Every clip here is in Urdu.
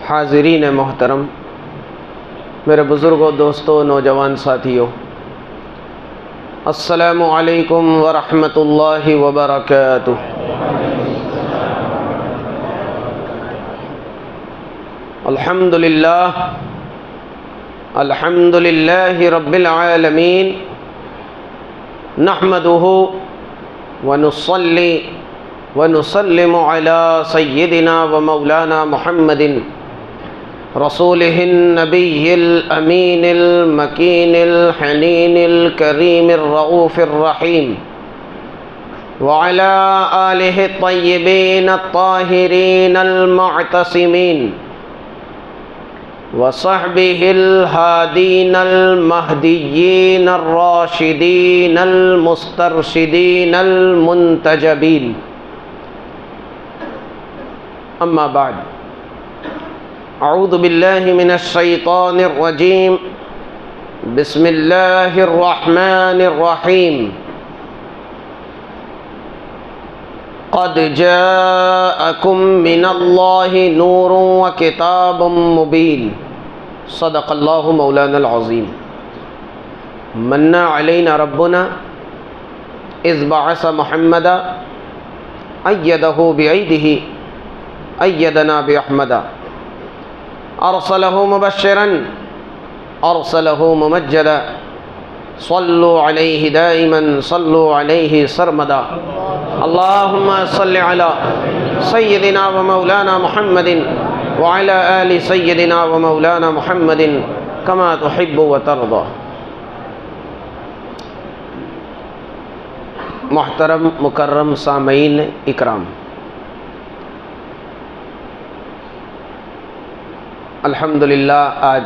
حاضرین محترم، میرے بزرگوں، دوستوں، نوجوان ساتھیوں، السلام علیکم ورحمۃ اللہ وبرکاتہ۔ الحمد للہ رب العالمین، نحمدہ ونصلی ونسلم علی سیدنا ومولانا محمد رسولہ النبی الامین المکین الحنین الکریم الرؤوف الرحیم وعلی آلہ الطیبین الطاہرین المعتصمین وصحبہ الہادین المہدیین الراشدین المسترشدین المنتجبین، اما بعد، اعوذ باللہ من الشیطان الرجیم، بسم اللہ الرحمن الرحیم۔ قد جاءکم من اللہ نور وکتاب مبین، صدق اللہ مولانا العظیم۔ من علینا ربنا اذ بعث محمدا ایدہ بعیدہ ایدنا باحمدا، ارسلہ مبشرا ارسلہ ممجدا، صلوا علیہ دائما صلوا علیہ سرمدا، اللہم صل علی سیدنا ومولانا محمد وعلی آل سیدنا ومولانا محمد کما تحب وترضى۔ محترم مکرم سامعین اکرام، الحمدللہ آج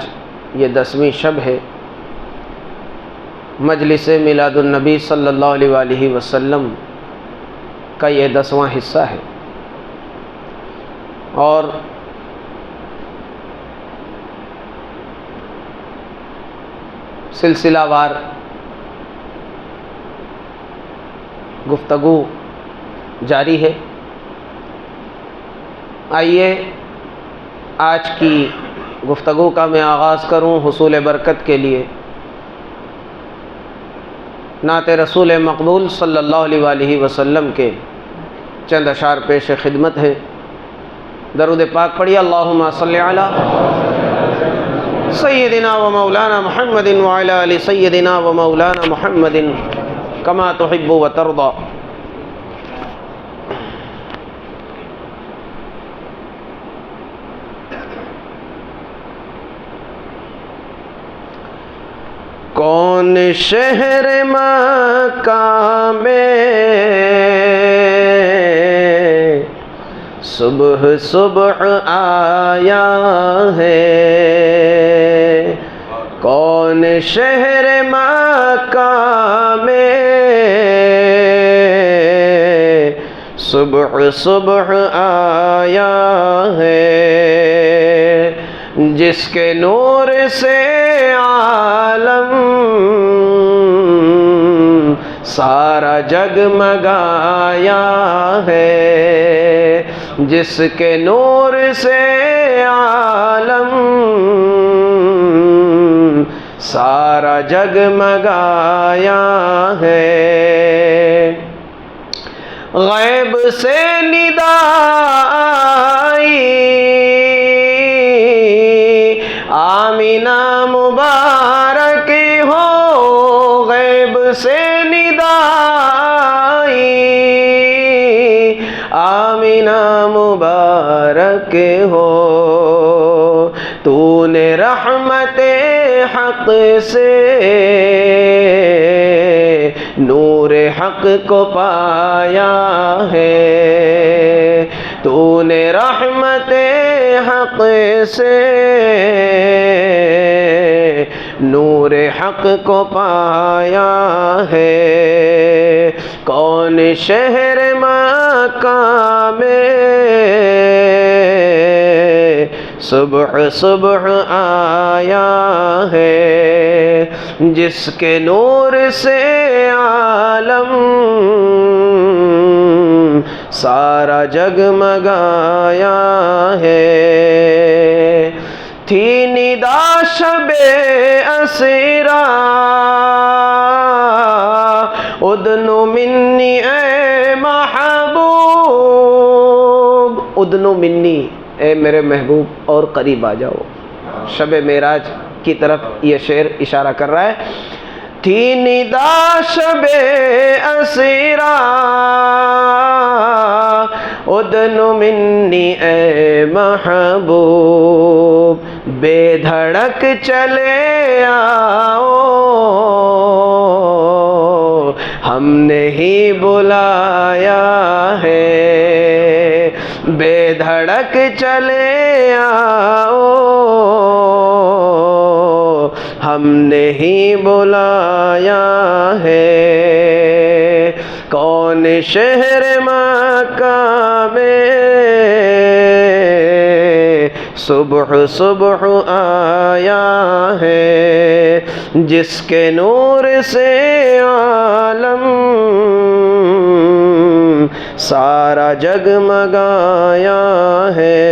یہ 10ویں شب ہے، مجلس میلاد النبی صلی اللہ علیہ وآلہ وسلم کا یہ 10واں حصہ ہے، اور سلسلہ وار گفتگو جاری ہے۔ آئیے آج کی گفتگو کا میں آغاز کروں حصول برکت کے لیے نعت رسول مقبول صلی اللہ علیہ وآلہ وسلم کے چند اشعار پیش خدمت ہے۔ درود پاک پڑھیے، اللہم صلی علی سیدنا و مولانا محمد وعلی آل سیدنا و مولانا محمد کما تحب و ترضى۔ کون شہر مکہ میں صبح صبح آیا ہے، کون شہر مکہ میں صبح صبح آیا ہے، جس کے نور سے عالم سارا جگمگایا ہے، جس کے نور سے عالم سارا جگمگایا ہے۔ غیب سے ندا آئی، آمینہ مبارک ہو، غیب سے ندا آئی، آمینہ مبارک ہو، تو نے رحمت حق سے نور حق کو پایا ہے، تو نے رحمت حق سے نور حق کو پایا ہے۔ کون شہر مکہ میں صبح صبح آیا ہے، جس کے نور سے عالم سارا جگمگایا ہے۔ تھی ندا شب اسیرا ادنو منی اے محبوب، ادنو منی اے میرے محبوب اور قریب آ جاؤ۔ شب معراج کی طرف یہ شعر اشارہ کر رہا ہے۔ تھی ندا شب اسیرا ادنو منی اے محبوب، بے دھڑک چلے آؤ ہم نے ہی بلایا ہے، بے دھڑک چلے آؤ ہم نے ہی بلایا ہے۔ کون شہر مکہ میں صبح صبح آیا ہے، جس کے نور سے عالم سارا جگمگایا ہے۔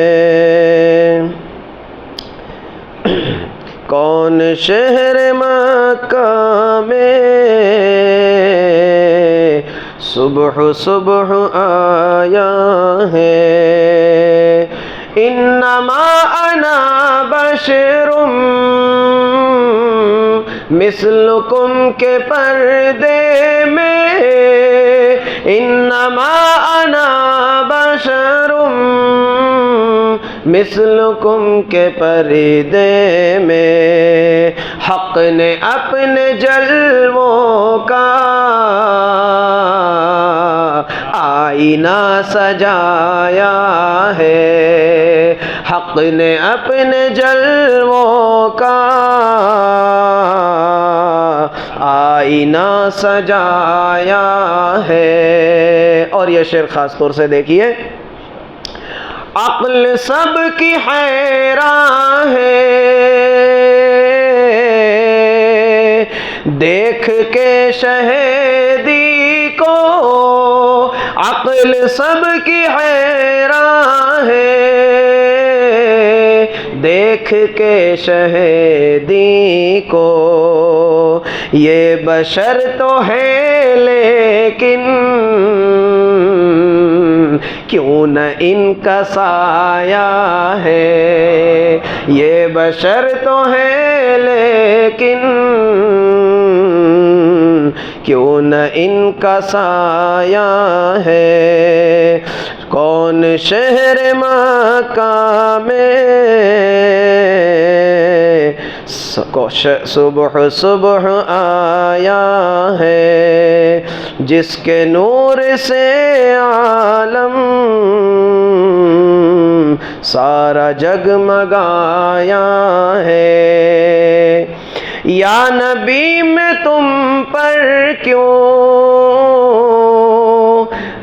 کون شہر مکہ میں صبح صبح آیا ہے، انما انا بشر مثلکم کے پردے میں، انما انا بشر مثلکم کے پردے میں، حق نے اپنے جلووں کا آئینہ سجایا ہے، حق نے اپنے جلووں کا آئینہ سجایا ہے۔ اور یہ شعر خاص طور سے دیکھیے، عقل سب کی حیران ہے دیکھ کے شہیدی کو، عقل سب کی حیران ہے دیکھ کے شہیدی کو، یہ بشر تو ہے لیکن کیوں نہ ان کا سایہ ہے، یہ بشر تو ہے لیکن کیوں نہ ان کا سایہ ہے۔ کون شہر مکہ میں صبح صبح آیا ہے، جس کے نور سے عالم سارا جگمگایا ہے۔ یا نبی میں تم پر کیوں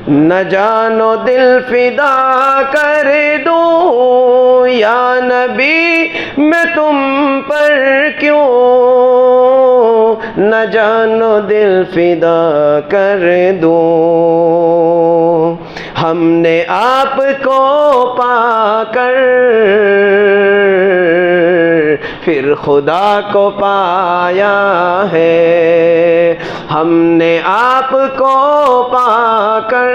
نہ جانو دل فدا کر دوں، یا نبی میں تم پر کیوں نہ جانو دل فدا کر دوں، ہم نے آپ کو پا کر پھر خدا کو پایا ہے، ہم نے آپ کو پا کر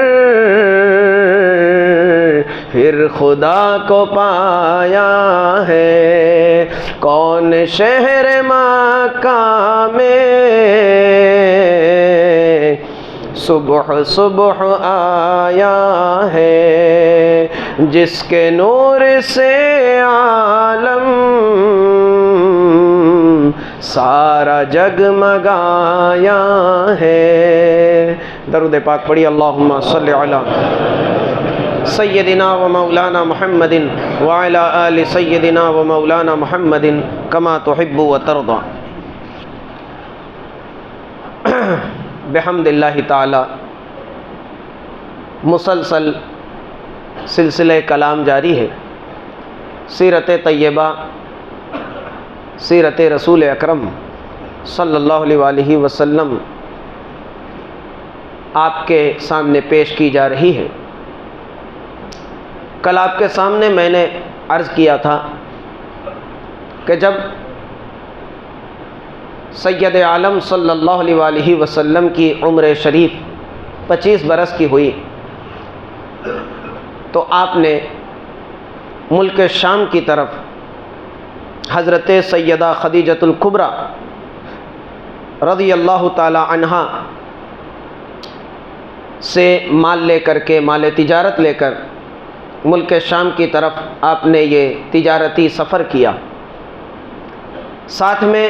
پھر خدا کو پایا ہے۔ کون شہر مکہ میں صبح صبح آیا ہے، جس کے نور سے عالم سارا جگمگایا ہے۔ درود پاک پڑھی، اللہم صلی علی سیدنا و مولانا محمد وعلی آل سیدنا و مولانا محمد کما تحب و ترضى۔ بحمد اللہ تعالی مسلسل سلسلہ کلام جاری ہے، سیرت طیبہ، سیرت رسول اکرم صلی اللہ علیہ وآلہ وسلم آپ کے سامنے پیش کی جا رہی ہے۔ کل آپ کے سامنے میں نے عرض کیا تھا کہ جب سید عالم صلی اللہ علیہ وآلہ وسلم کی عمر شریف 25 برس کی ہوئی تو آپ نے ملک شام کی طرف حضرت سیدہ خدیجۃ الکبریٰ رضی اللہ تعالی عنہا سے مال لے کر کے، مال تجارت لے کر ملک شام کی طرف آپ نے یہ تجارتی سفر کیا۔ ساتھ میں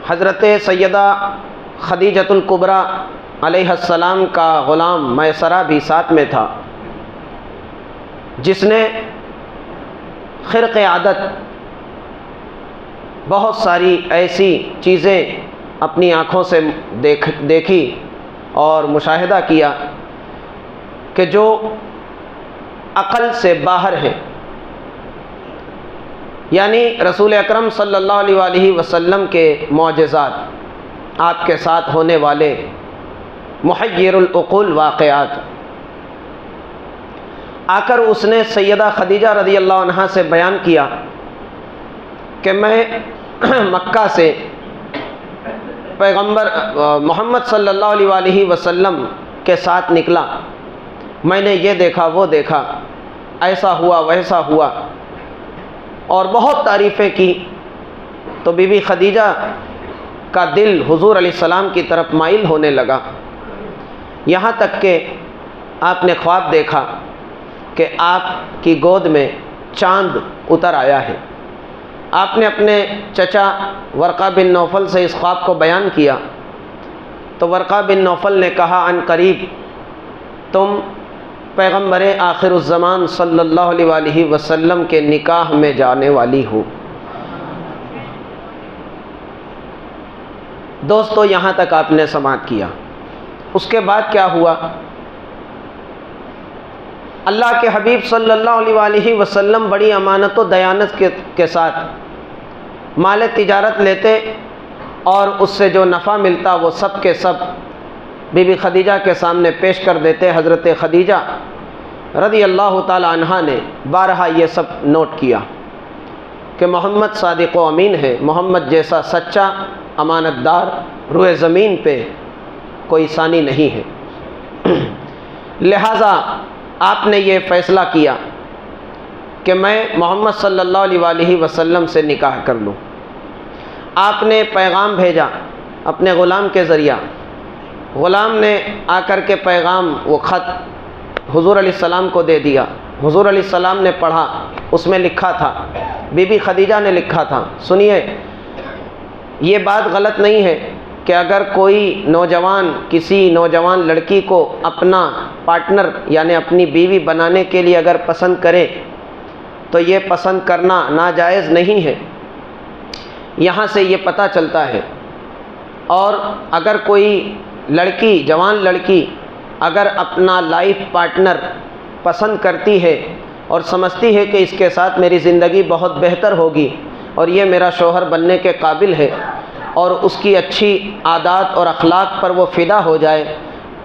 حضرت سیدہ خدیجۃ الکبریٰ علیہ السلام کا غلام میسرہ بھی ساتھ میں تھا، جس نے خرق عادت بہت ساری ایسی چیزیں اپنی آنکھوں سے دیکھی اور مشاہدہ کیا کہ جو عقل سے باہر ہے، یعنی رسول اکرم صلی اللہ علیہ وآلہ وسلم کے معجزات، آپ کے ساتھ ہونے والے محیر العقول واقعات۔ آ کر اس نے سیدہ خدیجہ رضی اللہ عنہا سے بیان کیا کہ میں مکہ سے پیغمبر محمد صلی اللہ علیہ وآلہ وسلم کے ساتھ نکلا، میں نے یہ دیکھا وہ دیکھا، ایسا ہوا ویسا ہوا، اور بہت تعریفیں کی۔ تو بی بی خدیجہ کا دل حضور علیہ السلام کی طرف مائل ہونے لگا، یہاں تک کہ آپ نے خواب دیکھا کہ آپ کی گود میں چاند اتر آیا ہے۔ آپ نے اپنے چچا ورقہ بن نوفل سے اس خواب کو بیان کیا تو ورقہ بن نوفل نے کہا عن قریب تم پیغمبر آخر الزمان صلی اللہ علیہ وآلہ وسلم کے نکاح میں جانے والی ہو۔ دوستو یہاں تک آپ نے سماعت کیا۔ اس کے بعد کیا ہوا؟ اللہ کے حبیب صلی اللہ علیہ وآلہ وسلم بڑی امانت و دیانت کے ساتھ مال تجارت لیتے اور اس سے جو نفع ملتا وہ سب کے سب بی بی خدیجہ کے سامنے پیش کر دیتے۔ حضرت خدیجہ رضی اللہ تعالی عنہا نے بارہا یہ سب نوٹ کیا کہ محمد صادق و امین ہے، محمد جیسا سچا امانت دار روئے زمین پہ کوئی ثانی نہیں ہے۔ لہٰذا آپ نے یہ فیصلہ کیا کہ میں محمد صلی اللہ علیہ وآلہ وسلم سے نکاح کر لوں۔ آپ نے پیغام بھیجا اپنے غلام کے ذریعہ، غلام نے آ کر کے پیغام وہ خط حضور علیہ السلام کو دے دیا۔ حضور علیہ السلام نے پڑھا، اس میں لکھا تھا، بی بی خدیجہ نے لکھا تھا، سنیے یہ بات غلط نہیں ہے کہ اگر کوئی نوجوان کسی نوجوان لڑکی کو اپنا پارٹنر یعنی اپنی بیوی بنانے کے لیے اگر پسند کرے تو یہ پسند کرنا ناجائز نہیں ہے، یہاں سے یہ پتہ چلتا ہے۔ اور اگر کوئی لڑکی، جوان لڑکی اگر اپنا لائف پارٹنر پسند کرتی ہے اور سمجھتی ہے کہ اس کے ساتھ میری زندگی بہت بہتر ہوگی اور یہ میرا شوہر بننے کے قابل ہے، اور اس کی اچھی عادات اور اخلاق پر وہ فدا ہو جائے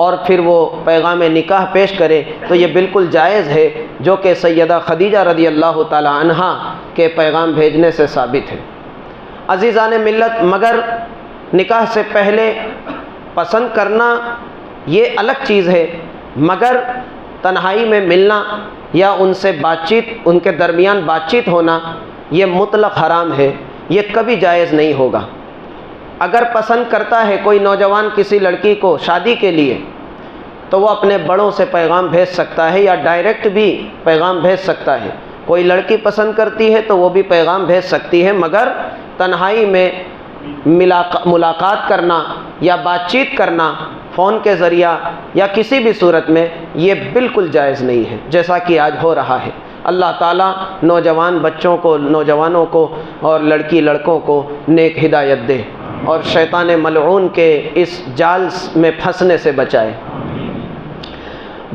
اور پھر وہ پیغام نکاح پیش کرے تو یہ بالکل جائز ہے، جو کہ سیدہ خدیجہ رضی اللہ تعالی عنہا کے پیغام بھیجنے سے ثابت ہے۔ عزیزان ملت، مگر نکاح سے پہلے پسند کرنا یہ الگ چیز ہے، مگر تنہائی میں ملنا یا ان سے بات چیت، ان کے درمیان بات چیت ہونا یہ مطلق حرام ہے، یہ کبھی جائز نہیں ہوگا۔ اگر پسند کرتا ہے کوئی نوجوان کسی لڑکی کو شادی کے لیے تو وہ اپنے بڑوں سے پیغام بھیج سکتا ہے یا ڈائریکٹ بھی پیغام بھیج سکتا ہے۔ کوئی لڑکی پسند کرتی ہے تو وہ بھی پیغام بھیج سکتی ہے، مگر تنہائی میں ملاقات کرنا یا بات چیت کرنا فون کے ذریعہ یا کسی بھی صورت میں یہ بالکل جائز نہیں ہے، جیسا کہ آج ہو رہا ہے۔ اللہ تعالیٰ نوجوان بچوں کو، نوجوانوں کو اور لڑکی لڑکوں کو نیک ہدایت دے اور شیطان ملعون کے اس جال میں پھنسنے سے بچائے۔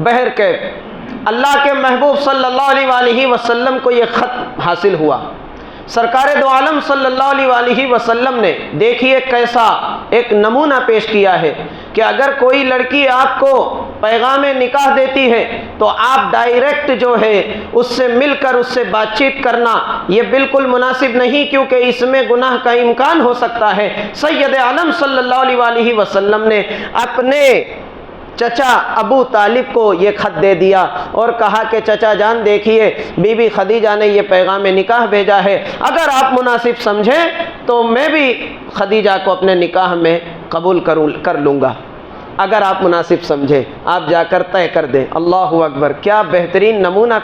بہرکیف اللہ کے محبوب صلی اللہ علیہ وآلہ وسلم کو یہ خط حاصل ہوا۔ سرکار دو عالم صلی اللہ علیہ وآلہ وسلم نے دیکھیے کیسا ایک نمونہ پیش کیا ہے کہ اگر کوئی لڑکی آپ کو پیغام نکاح دیتی ہے تو آپ ڈائریکٹ جو ہے اس سے مل کر اس سے بات چیت کرنا یہ بالکل مناسب نہیں، کیونکہ اس میں گناہ کا امکان ہو سکتا ہے۔ سید عالم صلی اللہ علیہ وآلہ وسلم نے اپنے چچا ابو طالب کو یہ خط دے دیا اور کہا کہ چچا جان دیکھیے بی بی خدیجہ نے یہ پیغام نکاح بھیجا ہے، اگر آپ مناسب سمجھیں تو میں بھی خدیجہ کو اپنے نکاح میں قبول کر لوں گا، اگر آپ مناسب سمجھیں آپ جا کر طے کر دیں۔ اللہ اکبر، کیا بہترین نمونہ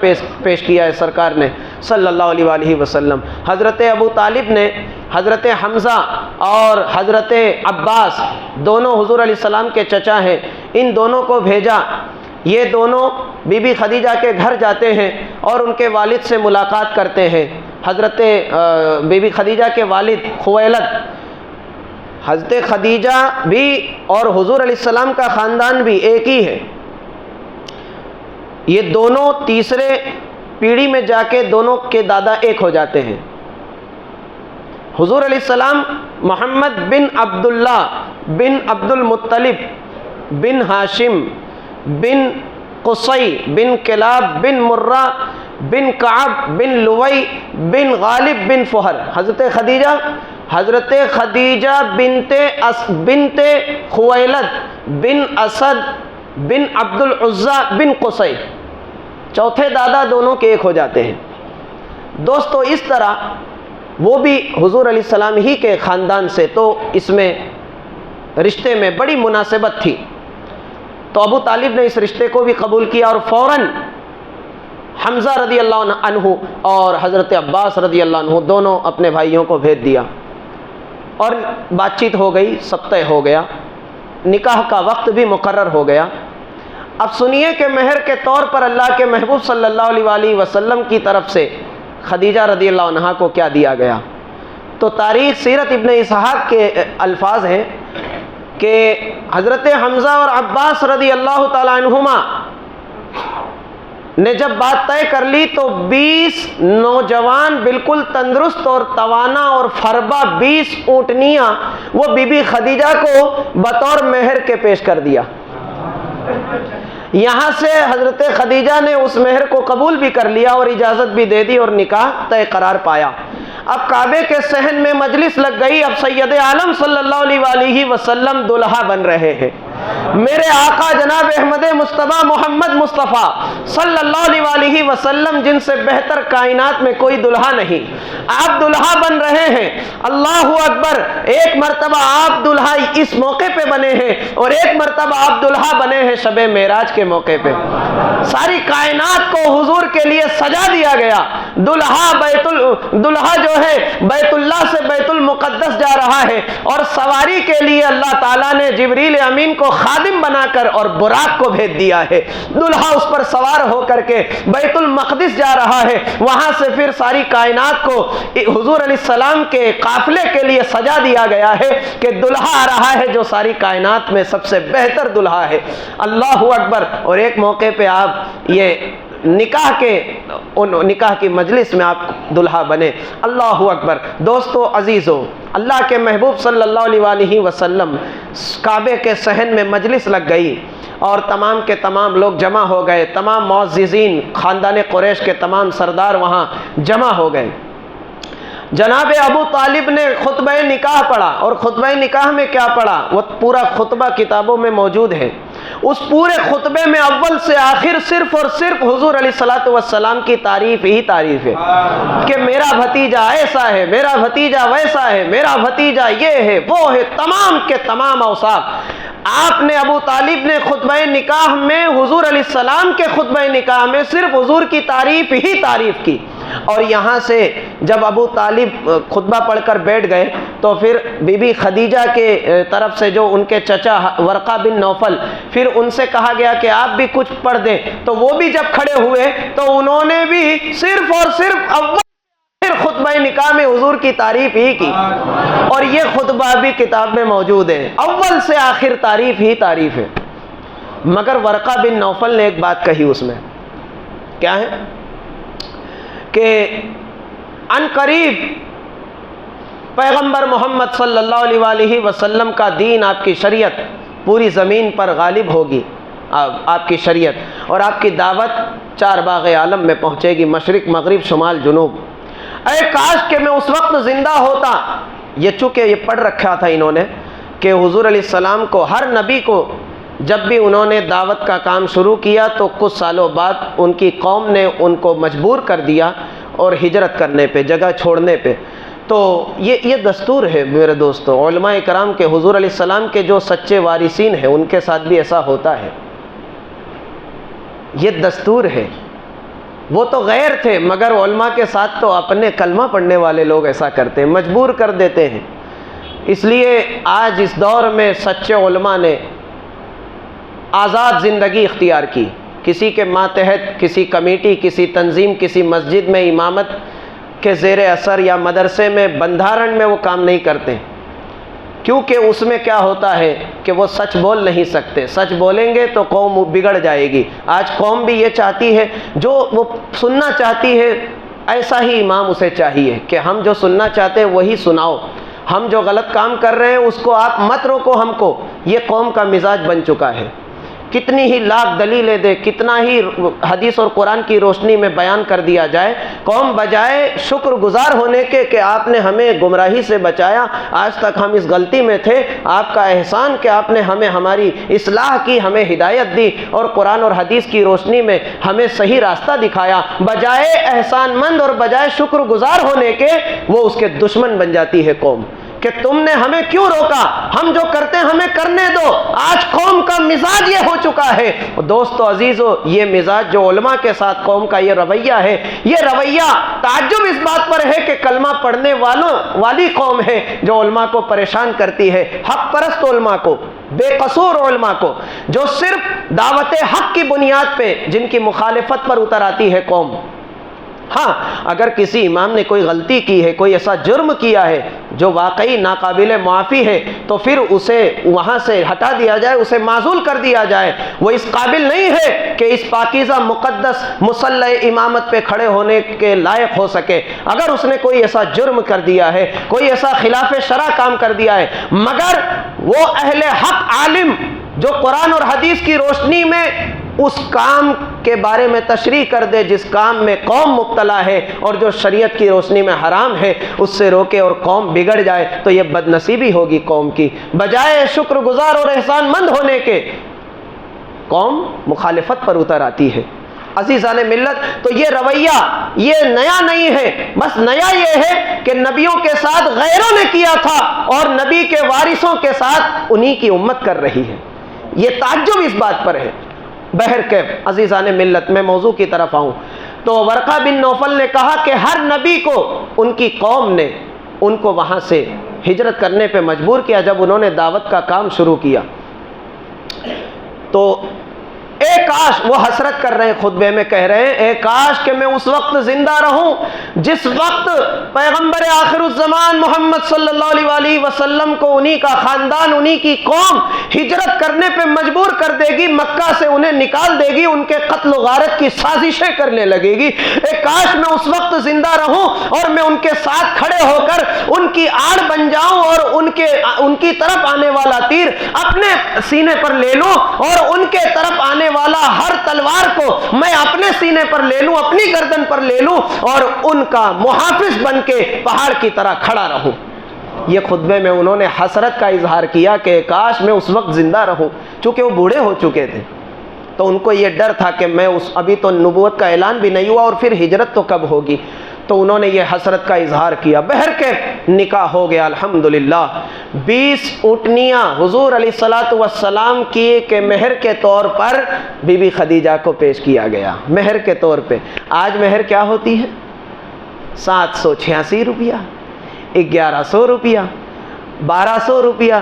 پیش کیا ہے سرکار نے صلی اللہ علیہ وآلہ وسلم۔ حضرت ابو طالب نے حضرت حمزہ اور حضرت عباس دونوں حضور علیہ السلام کے چچا ہیں، ان دونوں کو بھیجا، یہ دونوں بی بی خدیجہ کے گھر جاتے ہیں اور ان کے والد سے ملاقات کرتے ہیں۔ حضرت بی بی خدیجہ کے والد خویلد، حضرت خدیجہ بھی اور حضور علیہ السلام کا خاندان بھی ایک ہی ہے، یہ دونوں تیسرے پیڑھی میں جا کے دونوں کے دادا ایک ہو جاتے ہیں۔ حضور علیہ السلام محمد بن عبداللہ بن عبد المطلب بن ہاشم بن قصی بن کلاب بن مرہ بن کعب بن لوئی بن غالب بن فہر۔ حضرت خدیجہ بنت خویلد بن اسد بن عبد العزیٰ بن قصی، چوتھے دادا دونوں کے ایک ہو جاتے ہیں۔ دوستو اس طرح وہ بھی حضور علیہ السلام ہی کے خاندان سے، تو اس میں رشتے میں بڑی مناسبت تھی، تو ابو طالب نے اس رشتے کو بھی قبول کیا اور فوراً حمزہ رضی اللہ عنہ اور حضرت عباس رضی اللہ عنہ دونوں اپنے بھائیوں کو بھیج دیا اور بات چیت ہو گئی، سب طے ہو گیا، نکاح کا وقت بھی مقرر ہو گیا۔ اب سنیے کہ مہر کے طور پر اللہ کے محبوب صلی اللہ علیہ وآلہ وسلم کی طرف سے خدیجہ رضی اللہ عنہا کو کیا دیا گیا۔ تو تاریخ سیرت ابن اسحاق کے الفاظ ہیں کہ حضرت حمزہ اور عباس رضی اللہ تعالی عنہما نے جب بات طے کر لی تو 20 نوجوان بالکل تندرست اور توانا اور فربا 20 اونٹنیاں وہ بی بی خدیجہ کو بطور مہر کے پیش کر دیا۔ یہاں سے حضرت خدیجہ نے اس مہر کو قبول بھی کر لیا اور اجازت بھی دے دی اور نکاح طے قرار پایا۔ اب کعبے کے صحن میں مجلس لگ گئی، اب سید عالم صلی اللہ علیہ وآلہ وسلم دلہا بن رہے ہیں۔ میرے آقا جناب احمد مصطفیٰ محمد مصطفیٰ صلی اللہ علیہ وآلہ وسلم جن سے بہتر کائنات میں کوئی دلہا نہیں، آپ دلہا بن رہے ہیں۔ اللہ اکبر، ایک مرتبہ آپ دلہا اس موقع پہ بنے ہیں اور ایک مرتبہ آپ دلہا بنے ہیں شب معراج کے موقع پہ۔ ساری کائنات کو حضور کے لیے سجا دیا گیا۔ دلہا جو ہے بیت اللہ سے بیت المقدس جا رہا ہے اور سواری کے لیے اللہ تعالیٰ نے جبریل امین کو خادم بنا کر اور براق کو بھیج دیا ہے۔ دلہا اس پر سوار ہو کر کے بیت المقدس جا رہا ہے، وہاں سے پھر ساری کائنات کو حضور علیہ السلام کے قافلے کے لیے سجا دیا گیا ہے کہ دلہا آ رہا ہے جو ساری کائنات میں سب سے بہتر دلہا ہے۔ اللہ اکبر۔ اور ایک موقع پہ آپ یہ نکاح کی مجلس میں آپ دلہا بنے۔ اللہ اکبر۔ دوستو عزیزو، اللہ کے محبوب صلی اللہ علیہ وآلہ وسلم کعبے کے صحن میں مجلس لگ گئی اور تمام کے تمام لوگ جمع ہو گئے، تمام معززین خاندان قریش کے تمام سردار وہاں جمع ہو گئے۔ جناب ابو طالب نے خطبہ نکاح پڑھا، اور خطبہ نکاح میں کیا پڑھا وہ پورا خطبہ کتابوں میں موجود ہے۔ اس پورے خطبے میں اول سے آخر صرف اور صرف حضور علیہ الصلوۃ والسلام کی تعریف ہی تعریف ہے کہ میرا بھتیجا ایسا ہے، میرا بھتیجا ویسا ہے، میرا بھتیجا یہ ہے وہ ہے، تمام کے تمام اوصاف۔ آپ نے ابو طالب نے خطبہ نکاح میں حضور علیہ السلام کے خطبہ نکاح میں صرف حضور کی تعریف ہی تعریف کی، اور یہاں سے جب ابو طالب خطبہ پڑھ کر بیٹھ گئے تو پھر بی بی خدیجہ کے طرف سے جو ان کے چچا ورقہ بن نوفل، پھر ان سے کہا گیا کہ آپ بھی کچھ پڑھ دیں، تو وہ بھی جب کھڑے ہوئے تو انہوں نے بھی صرف اور صرف اول خطبہ نکاح میں حضور کی تعریف ہی کی، اور یہ خطبہ بھی کتاب میں موجود ہے، اول سے آخر تعریف ہی تعریف ہے۔ مگر ورقہ بن نوفل نے ایک بات کہی اس میں، کیا ہے کہ ان قریب پیغمبر محمد صلی اللہ علیہ وآلہ وسلم کا دین، آپ کی شریعت پوری زمین پر غالب ہوگی، آپ کی شریعت اور آپ کی دعوت چار باغ عالم میں پہنچے گی، مشرق مغرب شمال جنوب۔ اے کاش کہ میں اس وقت زندہ ہوتا۔ یہ چونکہ یہ پڑھ رکھا تھا انہوں نے کہ حضور علیہ السلام کو، ہر نبی کو جب بھی انہوں نے دعوت کا کام شروع کیا تو کچھ سالوں بعد ان کی قوم نے ان کو مجبور کر دیا اور ہجرت کرنے پہ، جگہ چھوڑنے پہ۔ تو یہ دستور ہے میرے دوستو، علماء کرام کے، حضور علیہ السلام کے جو سچے وارثین ہیں ان کے ساتھ بھی ایسا ہوتا ہے، یہ دستور ہے۔ وہ تو غیر تھے مگر علماء کے ساتھ تو اپنے کلمہ پڑھنے والے لوگ ایسا کرتے ہیں، مجبور کر دیتے ہیں۔ اس لیے آج اس دور میں سچے علماء نے آزاد زندگی اختیار کی، کسی کے ماتحت، کسی کمیٹی، کسی تنظیم، کسی مسجد میں امامت کے زیر اثر یا مدرسے میں بندھارن میں وہ کام نہیں کرتے، کیونکہ اس میں کیا ہوتا ہے کہ وہ سچ بول نہیں سکتے، سچ بولیں گے تو قوم بگڑ جائے گی۔ آج قوم بھی یہ چاہتی ہے، جو وہ سننا چاہتی ہے ایسا ہی امام اسے چاہیے کہ ہم جو سننا چاہتے ہیں وہی سناؤ، ہم جو غلط کام کر رہے ہیں اس کو آپ مت روکو ہم کو۔ یہ قوم کا مزاج بن چکا ہے۔ کتنی ہی لاکھ دلیلیں دے، کتنا ہی حدیث اور قرآن کی روشنی میں بیان کر دیا جائے، قوم بجائے شکر گزار ہونے کے کہ آپ نے ہمیں گمراہی سے بچایا، آج تک ہم اس غلطی میں تھے، آپ کا احسان کہ آپ نے ہمیں ہماری اصلاح کی، ہمیں ہدایت دی اور قرآن اور حدیث کی روشنی میں ہمیں صحیح راستہ دکھایا، بجائے احسان مند اور بجائے شکر گزار ہونے کے وہ اس کے دشمن بن جاتی ہے قوم، کہ تم نے ہمیں کیوں روکا، ہم جو کرتے ہیں ہمیں کرنے دو۔ آج قوم کا مزاج یہ ہو چکا ہے۔ دوستو عزیزو، یہ مزاج جو علماء کے ساتھ قوم کا یہ رویہ ہے، یہ رویہ تعجب اس بات پر ہے کہ کلمہ پڑھنے والی قوم ہے جو علماء کو پریشان کرتی ہے، حق پرست علماء کو، بے قصور علماء کو، جو صرف دعوت حق کی بنیاد پہ جن کی مخالفت پر اتر آتی ہے قوم۔ ہاں، اگر کسی امام نے کوئی غلطی کی ہے، کوئی ایسا جرم کیا ہے جو واقعی ناقابل معافی ہے تو پھر اسے وہاں سے ہٹا دیا جائے، اسے معزول کر دیا جائے۔ وہ اس قابل نہیں ہے کہ اس پاکیزہ مقدس مصلی امامت پہ کھڑے ہونے کے لائق ہو سکے۔ اگر اس نے کوئی ایسا جرم کر دیا ہے، کوئی ایسا خلاف شرع کام کر دیا ہے، مگر وہ اہل حق عالم جو قرآن اور حدیث کی روشنی میں اس کام کے بارے میں تشریح کر دے جس کام میں قوم مبتلا ہے اور جو شریعت کی روشنی میں حرام ہے، اس سے روکے اور قوم بگڑ جائے تو یہ بد نصیبی ہوگی قوم کی۔ بجائے شکر گزار اور احسان مند ہونے کے قوم مخالفت پر اتر آتی ہے۔ عزیزان ملت، تو یہ رویہ یہ نیا نہیں ہے، بس نیا یہ ہے کہ نبیوں کے ساتھ غیروں نے کیا تھا اور نبی کے وارثوں کے ساتھ انہی کی امت کر رہی ہے۔ یہ تعجب اس بات پر ہے۔ بہرکیف عزیزان ملت، میں موضوع کی طرف آؤں تو ورقہ بن نوفل نے کہا کہ ہر نبی کو ان کی قوم نے ان کو وہاں سے ہجرت کرنے پہ مجبور کیا جب انہوں نے دعوت کا کام شروع کیا۔ تو اے کاش، وہ حسرت کر رہے ہیں، خطبے میں کہہ رہے ہیں اے کاش کہ میں اس وقت زندہ رہوں جس وقت پیغمبر آخر الزمان محمد صلی اللہ علیہ وسلم کو انہی کا خاندان، انہی کی قوم ہجرت کرنے پہ مجبور کر دے گی، مکہ سے انہیں نکال دے گی، ان کے قتل و غارت کی سازشیں کرنے لگے گی۔ اے کاش میں اس وقت زندہ رہوں اور میں ان کے ساتھ کھڑے ہو کر ان کی آڑ بن جاؤں اور ان کی طرف آنے والا تیر اپنے سینے پر لے لوں اور ان کے طرف آنے والا ہر تلوار کو میں اپنے سینے پر لے لوں، اپنی گردن پر لے لوں اور ان کا محافظ بن کے پہاڑ کی طرح کھڑا رہوں۔ یہ خطبے میں انہوں نے حسرت کا اظہار کیا کہ کاش میں اس وقت زندہ رہوں، چونکہ وہ بوڑھے ہو چکے تھے تو ان کو یہ ڈر تھا کہ میں ابھی تو نبوت کا اعلان بھی نہیں ہوا اور پھر ہجرت تو کب ہوگی، تو انہوں نے یہ حسرت کا اظہار کیا۔ بہر کے نکاح ہو گیا الحمدللہ۔ 20 اونٹنیاں حضور علیہ الصلوۃ والسلام کی کہ مہر کے طور پر بی بی خدیجہ کو پیش کیا گیا، مہر کے طور پہ۔ آج مہر کیا ہوتی ہے؟ 786 روپیہ، 1100 روپیہ، 1200 روپیہ،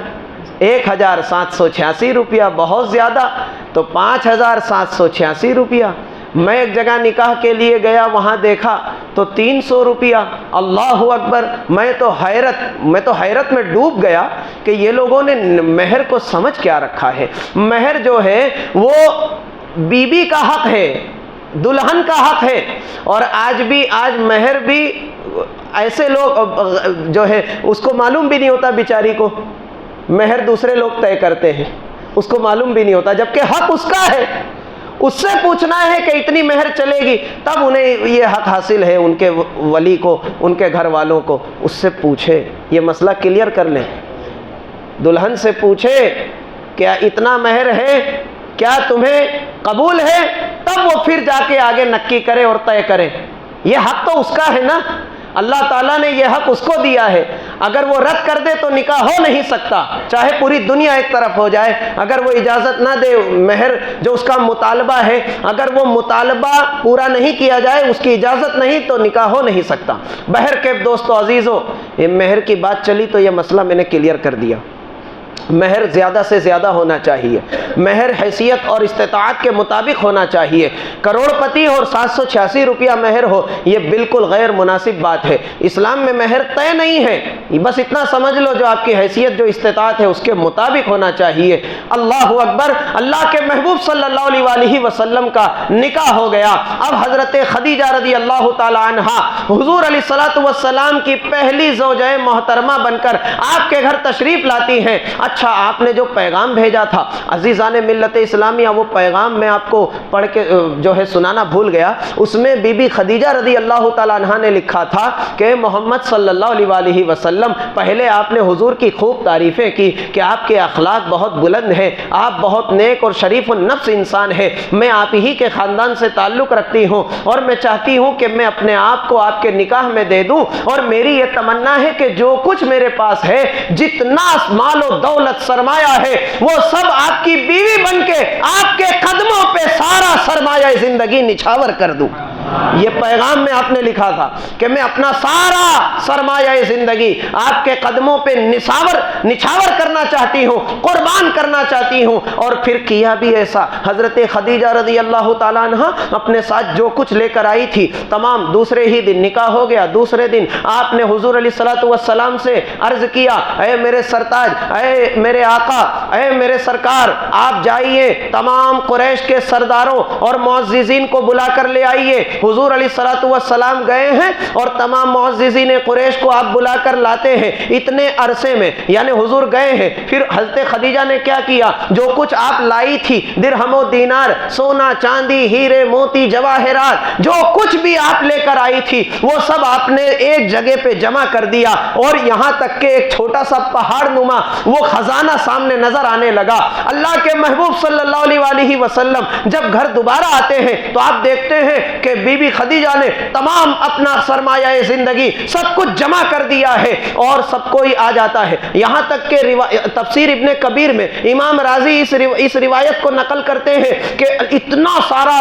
1786 روپیہ، بہت زیادہ تو 5786 روپیہ۔ میں ایک جگہ نکاح کے لیے گیا، وہاں دیکھا تو 300 روپیہ۔ اللہ اکبر، میں تو حیرت میں ڈوب گیا کہ یہ لوگوں نے مہر کو سمجھ کیا رکھا ہے۔ مہر جو ہے وہ بیوی کا حق ہے، دلہن کا حق ہے، اور آج مہر بھی ایسے لوگ جو ہے اس کو معلوم بھی نہیں ہوتا بیچاری کو، مہر دوسرے لوگ طے کرتے ہیں، اس کو معلوم بھی نہیں ہوتا، جبکہ حق اس کا ہے، اس سے پوچھنا ہے کہ اتنی مہر چلے گی، تب انہیں یہ حق حاصل ہے، ان کے ولی کو، ان کے گھر والوں کو اس سے پوچھے، یہ مسئلہ کلیئر کر لیں۔ دلہن سے پوچھے کیا اتنا مہر ہے، کیا تمہیں قبول ہے، تب وہ پھر جا کے آگے نکی کرے اور طے کرے۔ یہ حق تو اس کا ہے نا، اللہ تعالیٰ نے یہ حق اس کو دیا ہے، اگر وہ رد کر دے تو نکاح ہو نہیں سکتا، چاہے پوری دنیا ایک طرف ہو جائے، اگر وہ اجازت نہ دے، مہر جو اس کا مطالبہ ہے اگر وہ مطالبہ پورا نہیں کیا جائے، اس کی اجازت نہیں تو نکاح ہو نہیں سکتا۔ بہرکیف دوستو عزیزو، یہ مہر کی بات چلی تو یہ مسئلہ میں نے کلیئر کر دیا۔ مہر زیادہ سے زیادہ ہونا چاہیے، مہر حیثیت اور استطاعت کے مطابق ہونا چاہیے۔ کروڑ پتی اور 786 روپیہ مہر ہو، یہ بالکل غیر مناسب بات ہے۔ اسلام میں مہر طے نہیں ہے، بس اتنا سمجھ لو جو آپ کی حیثیت جو استطاعت ہے اس کے مطابق ہونا چاہیے۔ اللہ اکبر، اللہ کے محبوب صلی اللہ علیہ وآلہ وسلم کا نکاح ہو گیا۔ اب حضرت خدیجہ رضی اللہ تعالی عنہا حضور علیہ الصلوۃ والسلام کی پہلی زوجہ محترمہ بن کر آپ کے گھر تشریف لاتی ہیں۔ اچھا، آپ نے جو پیغام بھیجا تھا عزیزان ملت اسلامیہ، وہ پیغام میں آپ کو پڑھ کے جو ہے سنانا بھول گیا۔ اس میں بی بی خدیجہ رضی اللہ تعالیٰ عنہ نے لکھا تھا کہ محمد صلی اللہ علیہ وآلہ وسلم، پہلے آپ نے حضور کی خوب تعریفیں کی کہ آپ کے اخلاق بہت بلند ہیں، آپ بہت نیک اور شریف النفس انسان ہیں، میں آپ ہی کے خاندان سے تعلق رکھتی ہوں اور میں چاہتی ہوں کہ میں اپنے آپ کو آپ کے نکاح میں دے دوں، اور میری یہ تمنا ہے کہ جو کچھ میرے پاس ہے، جتنا مال و دولت سرمایہ ہے، وہ سب آپ کی بیوی بن کے آپ کے قدموں پہ سارا سرمایہ زندگی نچھاور کر دوں۔ یہ پیغام میں آپ نے لکھا تھا کہ میں اپنا سارا سرمایہ زندگی آپ کے قدموں پہ نچھاور کرنا چاہتی ہوں، قربان کرنا چاہتی ہوں۔ اور پھر کیا بھی ایسا، حضرت خدیجہ رضی اللہ تعالیٰ عنہ اپنے ساتھ جو کچھ لے کر آئی تھی تمام، دوسرے ہی دن نکاح ہو گیا۔ دوسرے دن آپ نے حضور علیہ الصلوۃ والسلام سے عرض کیا، اے میرے سرتاج، اے میرے آقا، اے میرے سرکار، آپ جائیے تمام قریش کے سرداروں اور معززین کو بلا کر لے آئیے۔ حضور علیہ الصلوۃ والسلام گئے ہیں اور تمام معززین قریش کو آپ بلا کر لاتے ہیں۔ اتنے عرصے میں یعنی حضور گئے ہیں، پھر حضرت خدیجہ نے کیا کیا، جو کچھ آپ لائی تھی، درہم و دینار، سونا چاندی، ہیرے موتی جواہرات، جو کچھ بھی آپ لے کر آئی تھی وہ سب آپ نے ایک جگہ پہ جمع کر دیا، اور یہاں تک کہ ایک چھوٹا سا پہاڑ نما وہ خزانہ سامنے نظر آنے لگا۔ اللہ کے محبوب صلی اللہ علیہ وآلہ وسلم جب گھر دوبارہ آتے ہیں تو آپ دیکھتے ہیں کہ بی بی خدیجہ نے تمام اپنا سرمایہ زندگی سب کچھ جمع کر دیا ہے، اور سب کوئی آ جاتا ہے۔ یہاں تک کہ تفسیر ابن کبیر میں امام راضی اس روایت کو نقل کرتے ہیں کہ اتنا سارا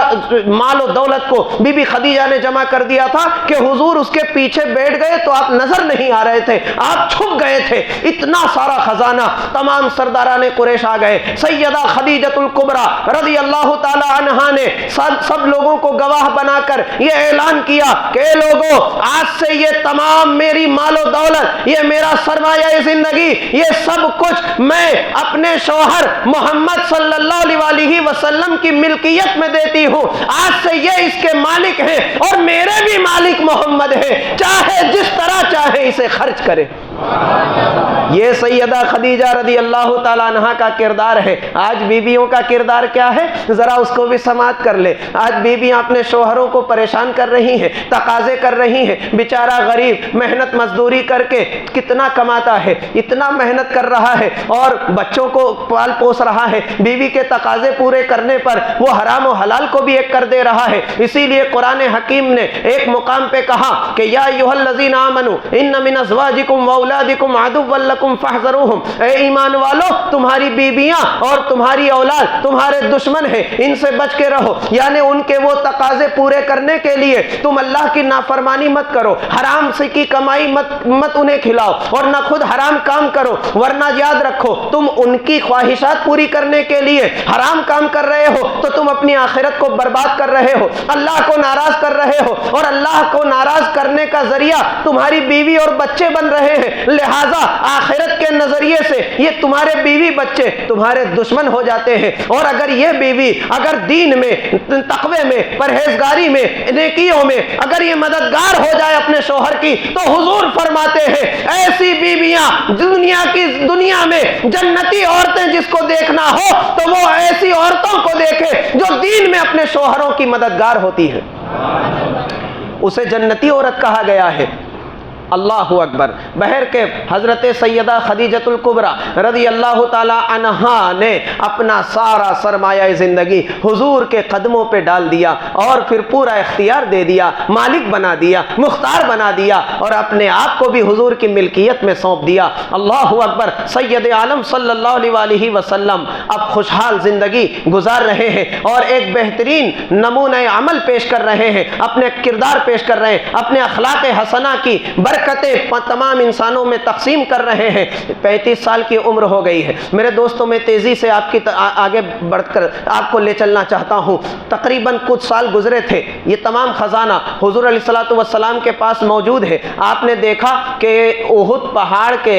مال و دولت کو بی بی خدیجہ نے جمع کر دیا تھا کہ حضور اس کے پیچھے بیٹھ گئے تو آپ نظر نہیں آ رہے تھے، آپ چھپ گئے تھے، اتنا سارا خزانہ۔ تمام سرداران قریش آ گئے، سیدہ خدیجۃ الکبریٰ رضی اللہ تعالی عنہا نے سب لوگوں کو گواہ بنا کر یہ اعلان کیا کہ اے لوگوں، آج سے یہ تمام میری مال و دولت، یہ میرا سرمایہ زندگی، یہ سب کچھ میں اپنے شوہر محمد صلی اللہ علیہ وآلہ وسلم کی ملکیت میں دیتی ہوں۔ آج سے یہ اس کے مالک ہیں اور میرے بھی مالک محمد ہیں، چاہے جس طرح چاہے اسے خرچ کرے۔ یہ سیدہ خدیجہ رضی اللہ تعالیٰ عنہ کا کردار ہے۔ آج بیویوں کا کردار کیا ہے، ذرا اس کو بھی سماعت کر لے۔ آج بیویاں اپنے شوہروں کو پریشان کر رہی ہیں، تقاضے کر رہی ہیں۔ بیچارہ غریب محنت مزدوری کر کے کتنا کماتا ہے، اتنا محنت کر رہا ہے اور بچوں کو پال پوس رہا ہے، بیوی کے تقاضے پورے کرنے پر وہ حرام و حلال کو بھی ایک کر دے رہا ہے۔ اسی لیے قرآن حکیم نے ایک مقام پہ کہا کہ یا ایھا الذین آمنوا ان من ازواجکم واولادکم عدوا لکم فاحذروہم، اے ایمان والو، تمہاری بیویاں اور تمہاری اولاد تمہارے دشمن ہیں، ان سے بچ کے رہو۔ یعنی ان کے وہ تقاضے پورے کرنے کے لیے تم اللہ کی نافرمانی مت کرو، حرام سے کی کمائی مت انہیں کھلاؤ، اور نہ خود حرام کام کرو، ورنہ یاد رکھو تم ان کی خواہشات پوری کرنے کے لیے حرام کام کر رہے ہو تو تم اپنی آخرت کو برباد کر رہے ہو، اللہ کو ناراض کر رہے ہو، اور اللہ کو ناراض کرنے کا ذریعہ تمہاری بیوی اور بچے بن رہے ہیں، لہٰذا آخرت کے نظریے سے یہ تمہارے بیوی بچے تمہارے دشمن ہو جاتے ہیں، اور اگر یہ بیوی اگر دین میں، تقوی میں، پرہیزگاری میں، نیکیوں میں اگر یہ مددگار ہو جائے اپنے شوہر کی، تو حضور فرماتے ہیں ایسی بیویاں دنیا میں جنتی عورتیں جس کو دیکھنا ہو تو وہ ایسی عورتوں کو دیکھے جو دین میں اپنے شوہروں کی مددگار ہوتی ہے، اسے جنتی عورت کہا گیا ہے۔ اللہ اکبر۔ بہر کے حضرت سیدہ خدیجۃ الکبریٰ رضی اللہ تعالی عنہا نے اپنا سارا سرمایہ زندگی حضور کے قدموں پہ ڈال دیا اور پھر پورا اختیار دے دیا، مالک بنا دیا، مختار بنا دیا، اور اپنے آپ کو بھی حضور کی ملکیت میں سونپ دیا۔ اللہ اکبر۔ سید عالم صلی اللہ علیہ وسلم اب خوشحال زندگی گزار رہے ہیں اور ایک بہترین نمونہ عمل پیش کر رہے ہیں، اپنے کردار پیش کر رہے ہیں، اپنے اخلاق حسنہ کی برکتیں تمام انسانوں میں تقسیم کر رہے ہیں۔ 35 سال کی عمر ہو گئی ہے میرے دوستوں، میں تیزی سے آپ کی آگے بڑھ کر آپ کو لے چلنا چاہتا ہوں۔ تقریباً کچھ سال گزرے تھے، یہ تمام خزانہ حضور علیہ الصلوۃ والسلام کے پاس موجود ہے۔ آپ نے دیکھا کہ احد پہاڑ کے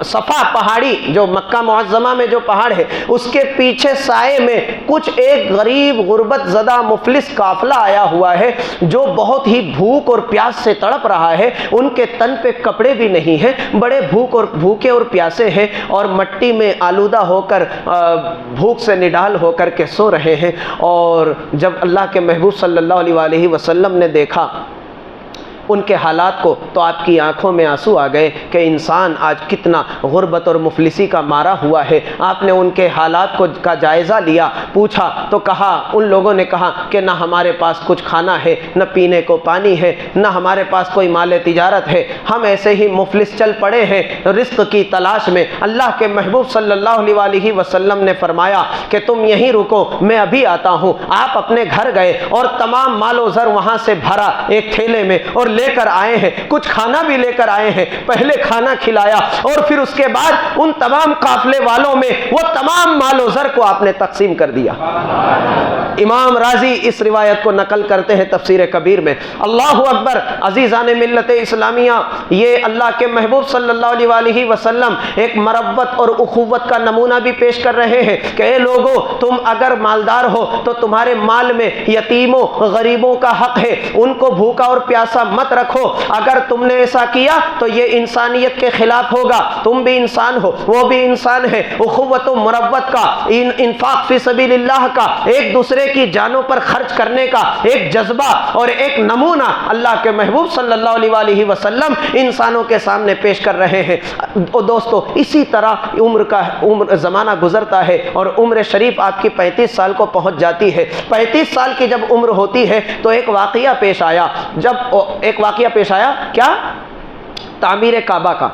صفا پہاڑی جو مکہ معظمہ میں جو پہاڑ ہے اس کے پیچھے سائے میں کچھ ایک غریب غربت زدہ مفلس قافلہ آیا ہوا ہے جو بہت ہی بھوک اور پیاس سے تڑپ رہا ہے، ان کے تن پہ کپڑے بھی نہیں ہیں، بڑے بھوکے اور پیاسے ہیں اور مٹی میں آلودہ ہو کر بھوک سے نڈال ہو کر کے سو رہے ہیں۔ اور جب اللہ کے محبوب صلی اللہ علیہ وسلم نے دیکھا ان کے حالات کو تو آپ کی آنکھوں میں آنسو آ گئے کہ انسان آج کتنا غربت اور مفلسی کا مارا ہوا ہے۔ آپ نے ان کے حالات کا جائزہ لیا، پوچھا تو کہا، ان لوگوں نے کہا کہ نہ ہمارے پاس کچھ کھانا ہے، نہ پینے کو پانی ہے، نہ ہمارے پاس کوئی مال تجارت ہے، ہم ایسے ہی مفلس چل پڑے ہیں رزق کی تلاش میں۔ اللہ کے محبوب صلی اللہ علیہ وسلم نے فرمایا کہ تم یہیں رکو، میں ابھی آتا ہوں۔ آپ اپنے گھر گئے اور تمام مال و زر وہاں سے بھرا ایک تھیلے میں اور لے کر آئے ہیں، کچھ کھانا بھی لے کر آئے ہیں۔ پہلے کھانا کھلایا اور پھر اس کے بعد ان تمام قافلے والوں میں وہ تمام مال و زر کو آپ نے تقسیم کر دیا۔ امام راضی اس روایت کو نقل کرتے ہیں تفسیر کبیر میں۔ اللہ اکبر۔ عزیزان ملت اسلامیہ، یہ اللہ کے محبوب صلی اللہ علیہ وسلم ایک مربت اور اخوت کا نمونہ بھی پیش کر رہے ہیں کہ اے لوگو، تم اگر مالدار ہو تو تمہارے مال میں یتیموں غریبوں کا حق ہے، ان کو بھوکا اور پیاسا مت رکھو۔ اگر تم نے ایسا کیا تو یہ انسانیت کے خلاف ہوگا، تم بھی انسان ہو، وہ بھی انسان ہے۔ اخوت و مربت کا، انفاق فی سبیل اللہ کا، ایک دوسرے کی جانوں پر خرچ کرنے کا ایک جذبہ اور ایک نمونہ اللہ کے محبوب صلی اللہ علیہ وسلم انسانوں کے سامنے پیش کر رہے ہیں۔ دوستو، اسی طرح عمر زمانہ گزرتا ہے اور عمر شریف آپ کی 35 سال کو پہنچ جاتی ہے۔ 35 سال کی جب عمر ہوتی ہے تو ایک واقعہ پیش آیا۔ کیا؟ تعمیر کعبہ کا،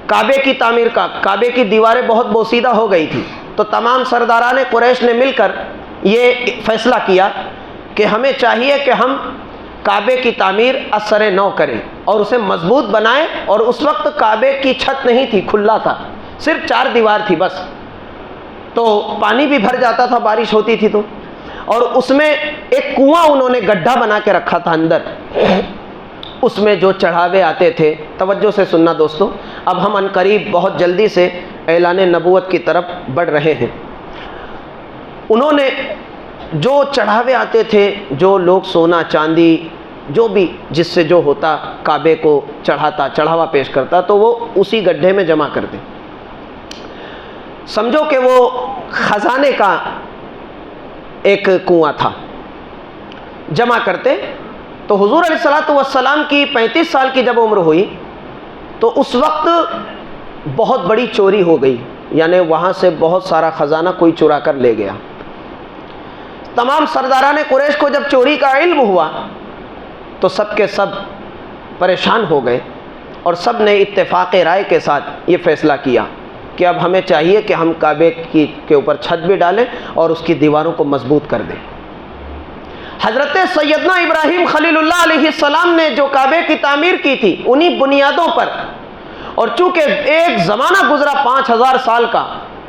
کعبے کی تعمیر کا۔ کعبے کی دیواریں بہت بوسیدہ ہو گئی تھی، تو تمام سرداران قریش نے مل کر یہ فیصلہ کیا کہ ہمیں چاہیے کہ ہم کعبے کی تعمیر اثر نو کریں اور اسے مضبوط بنائیں۔ اور اس وقت کعبے کی چھت نہیں تھی، کھلا تھا، صرف 4 دیوار تھی بس، تو پانی بھی بھر جاتا تھا بارش ہوتی تھی تو، اور اس میں ایک کنواں انہوں نے گڈھا بنا کے رکھا تھا اندر، اس میں جو چڑھاوے آتے تھے۔ توجہ سے سننا دوستو، اب ہم عنقریب بہت جلدی سے اعلان نبوت کی طرف بڑھ رہے ہیں۔ انہوں نے جو چڑھاوے آتے تھے، جو لوگ سونا چاندی جو بھی جس سے جو ہوتا کعبے کو چڑھاتا، چڑھاوا پیش کرتا، تو وہ اسی گڈھے میں جمع کرتے۔ سمجھو کہ وہ خزانے کا ایک کنواں تھا، جمع کرتے۔ تو حضور علیہ الصلوۃ والسلام کی 35 سال کی جب عمر ہوئی تو اس وقت بہت بڑی چوری ہو گئی، یعنی وہاں سے بہت سارا خزانہ کوئی چرا کر لے گیا۔ تمام سرداران قریش کو جب چوری کا علم ہوا تو سب کے سب پریشان ہو گئے اور سب نے اتفاق رائے کے ساتھ یہ فیصلہ کیا کہ اب ہمیں چاہیے کہ ہم کعبے کے اوپر چھت بھی ڈالیں اور اس کی دیواروں کو مضبوط کر دیں۔ حضرت سیدنا ابراہیم خلیل اللہ علیہ السلام نے جو کعبے کی تعمیر کی تھی انہی بنیادوں پر، اور چونکہ ایک زمانہ گزرا 5000 سال کا،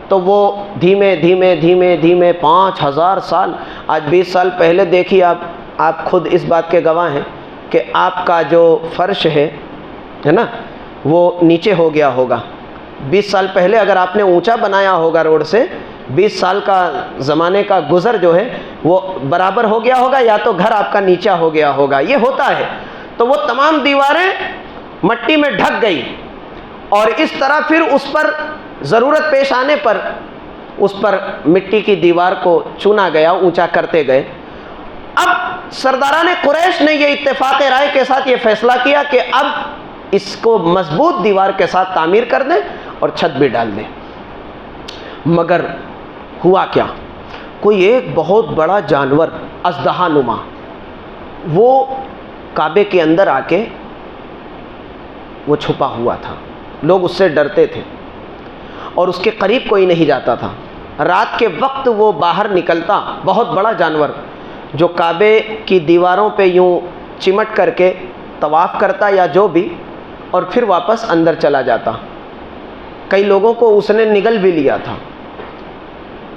تو وہ دھیمے دھیمے 5000 سال، آج 20 سال پہلے دیکھیے آپ خود اس بات کے گواہ ہیں کہ آپ کا جو فرش ہے نا وہ نیچے ہو گیا ہوگا. 20 سال پہلے اگر آپ نے اونچا بنایا ہوگا روڈ سے، 20 سال کا زمانے کا گزر جو ہے وہ برابر ہو گیا ہوگا، یا تو گھر آپ کا نیچا ہو گیا ہوگا. یہ ہوتا ہے. تو وہ تمام دیواریں مٹی میں ڈھک گئی، اور اس طرح پھر اس پر ضرورت پیش آنے پر اس پر مٹی کی دیوار کو چنا گیا، اونچا کرتے گئے. اب سرداران قریش نے یہ اتفاق رائے کے ساتھ یہ فیصلہ کیا کہ اب اس کو مضبوط دیوار کے ساتھ تعمیر کر دیں اور چھت بھی ڈال دیں. مگر ہوا کیا، کوئی ایک بہت بڑا جانور اژدہا نما وہ کعبے کے اندر آ کے وہ چھپا ہوا تھا. لوگ اس سے ڈرتے تھے اور اس کے قریب کوئی نہیں جاتا تھا. رات کے وقت وہ باہر نکلتا، بہت بڑا جانور جو کعبے کی دیواروں پہ یوں چمٹ کر کے طواف کرتا یا جو بھی، اور پھر واپس اندر چلا جاتا. کئی لوگوں کو اس نے نگل بھی لیا تھا.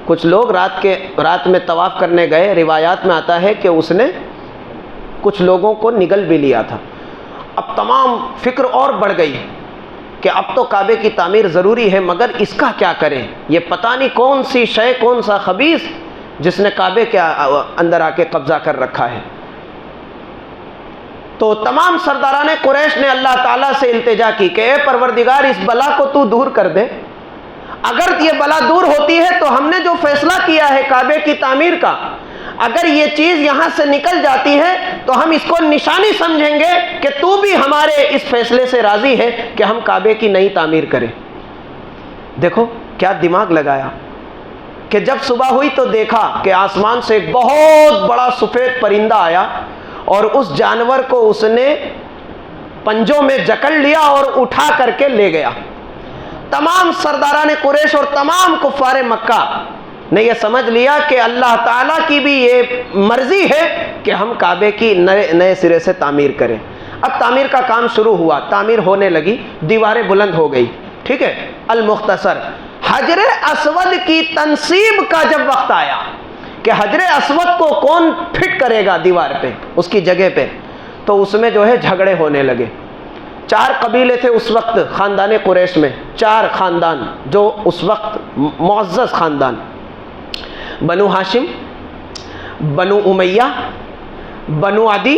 کچھ لوگ رات میں طواف کرنے گئے، روایات میں آتا ہے کہ اس نے کچھ لوگوں کو نگل بھی لیا تھا. اب تمام فکر اور بڑھ گئی کہ اب تو کعبے کی تعمیر ضروری ہے، مگر اس کا کیا کریں؟ یہ پتہ نہیں کون سی شے، کون سا خبیث جس نے کعبے کے اندر آ کے قبضہ کر رکھا ہے. تو تمام سرداران قریش نے اللہ تعالیٰ سے التجا کی کہ اے پروردگار، اس بلا کو تو دور کر دے. اگر یہ بلا دور ہوتی ہے تو ہم نے جو فیصلہ کیا ہے کعبے کی تعمیر کا، اگر یہ چیز یہاں سے نکل جاتی ہے تو ہم اس کو نشانی سمجھیں گے کہ تو بھی ہمارے اس فیصلے سے راضی ہے کہ ہم کعبے کی نئی تعمیر کریں. دیکھو کیا دماغ لگایا کہ جب صبح ہوئی تو دیکھا کہ آسمان سے ایک بہت بڑا سفید پرندہ آیا، اور اس جانور کو اس نے پنجوں میں جکڑ لیا اور اٹھا کر کے لے گیا. تمام سرداران قریش اور تمام کفار مکہ نے یہ سمجھ لیا کہ اللہ تعالیٰ کی بھی یہ مرضی ہے کہ ہم کعبے کی نئے سرے سے تعمیر کریں. اب تعمیر کا کام شروع ہوا، تعمیر ہونے لگی، دیواریں بلند ہو گئی. ٹھیک ہے. المختصر، حجر اسود کی تنصیب کا جب وقت آیا کہ حجر اسود کو کون فٹ کرے گا دیوار پہ، اس کی جگہ پہ، تو اس میں جو ہے جھگڑے ہونے لگے. 4 قبیلے تھے اس وقت خاندان قریش میں، 4 خاندان جو اس وقت معزز خاندان: بنو ہاشم، بنو امیہ، بنو عدی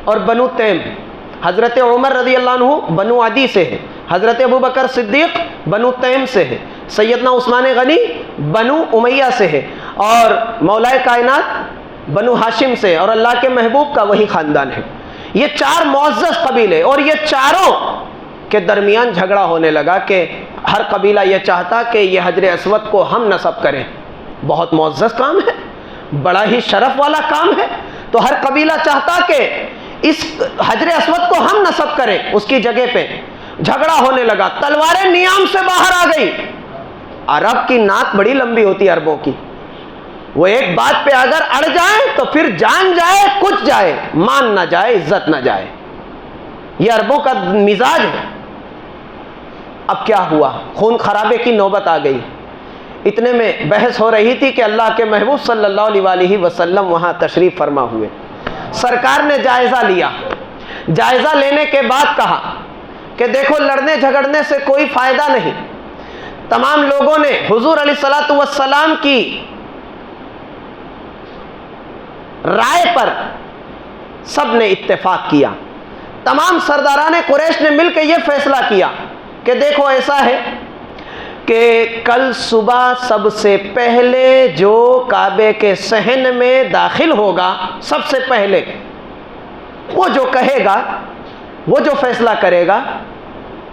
اور بنو تیم. حضرت عمر رضی اللہ عنہ بنو عدی سے ہے، حضرت ابوبکر صدیق بنو تیم سے ہے، سیدنا عثمان غنی بنو امیہ سے ہے، اور مولا کائنات بنو ہاشم سے، اور اللہ کے محبوب کا وہی خاندان ہے. یہ 4 معزز قبیلے، اور یہ چاروں کے درمیان جھگڑا ہونے لگا کہ ہر قبیلہ یہ چاہتا کہ یہ حجر اسود کو ہم نصب کریں. بہت معزز کام ہے، بڑا ہی شرف والا کام ہے، تو ہر قبیلہ چاہتا کہ اس حجر اسود کو ہم نصب کریں اس کی جگہ پہ. جھگڑا ہونے لگا، تلواریں نیام سے باہر آ گئی. عرب کی ناک بڑی لمبی ہوتی ہے، عربوں کی. وہ ایک بات پہ اگر اڑ جائیں تو پھر جان جائے کچھ جائے، مان نہ جائے عزت نہ جائے. یہ عربوں کا مزاج ہے. اب کیا ہوا؟ خون خرابے کی نوبت آ گئی. اتنے میں بحث ہو رہی تھی کہ اللہ کے محبوب صلی اللہ علیہ وسلم وہاں تشریف فرما ہوئے. سرکار نے جائزہ لیا. جائزہ لینے کے بعد کہا کہ دیکھو لڑنے جھگڑنے سے کوئی فائدہ نہیں. تمام لوگوں نے حضور علیہ الصلوۃ والسلام کی رائے پر سب نے اتفاق کیا. تمام سرداران قریش نے مل کے یہ فیصلہ کیا کہ دیکھو ایسا ہے کہ کل صبح سب سے پہلے جو کعبے کے صحن میں داخل ہوگا، سب سے پہلے وہ جو کہے گا، وہ جو فیصلہ کرے گا،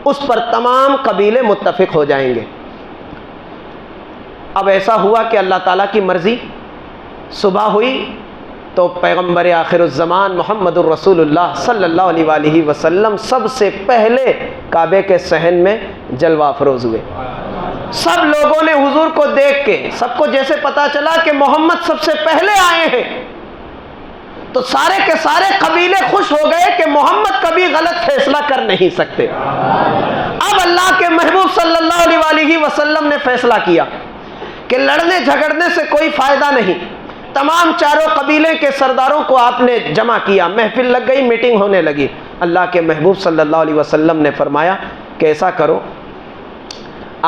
اس پر تمام قبیلے متفق ہو جائیں گے. اب ایسا ہوا کہ اللہ تعالیٰ کی مرضی، صبح ہوئی تو پیغمبر آخر الزمان محمد الرسول اللہ صلی اللہ علیہ وسلم سب سے پہلے کعبے کے صحن میں جلوہ افروز ہوئے. سب لوگوں نے حضور کو دیکھ کے، سب کو جیسے پتا چلا کہ محمد سب سے پہلے آئے ہیں، تو سارے کے سارے قبیلے خوش ہو گئے کہ محمد کبھی غلط فیصلہ کر نہیں سکتے. اب اللہ کے محبوب صلی اللہ علیہ وسلم نے فیصلہ کیا کہ لڑنے جھگڑنے سے کوئی فائدہ نہیں. تمام چاروں قبیلے کے سرداروں کو آپ نے جمع کیا، محفل لگ گئی، میٹنگ ہونے لگی۔ اللہ کے محبوب صلی اللہ علیہ وسلم نے فرمایا کہ ایسا کرو،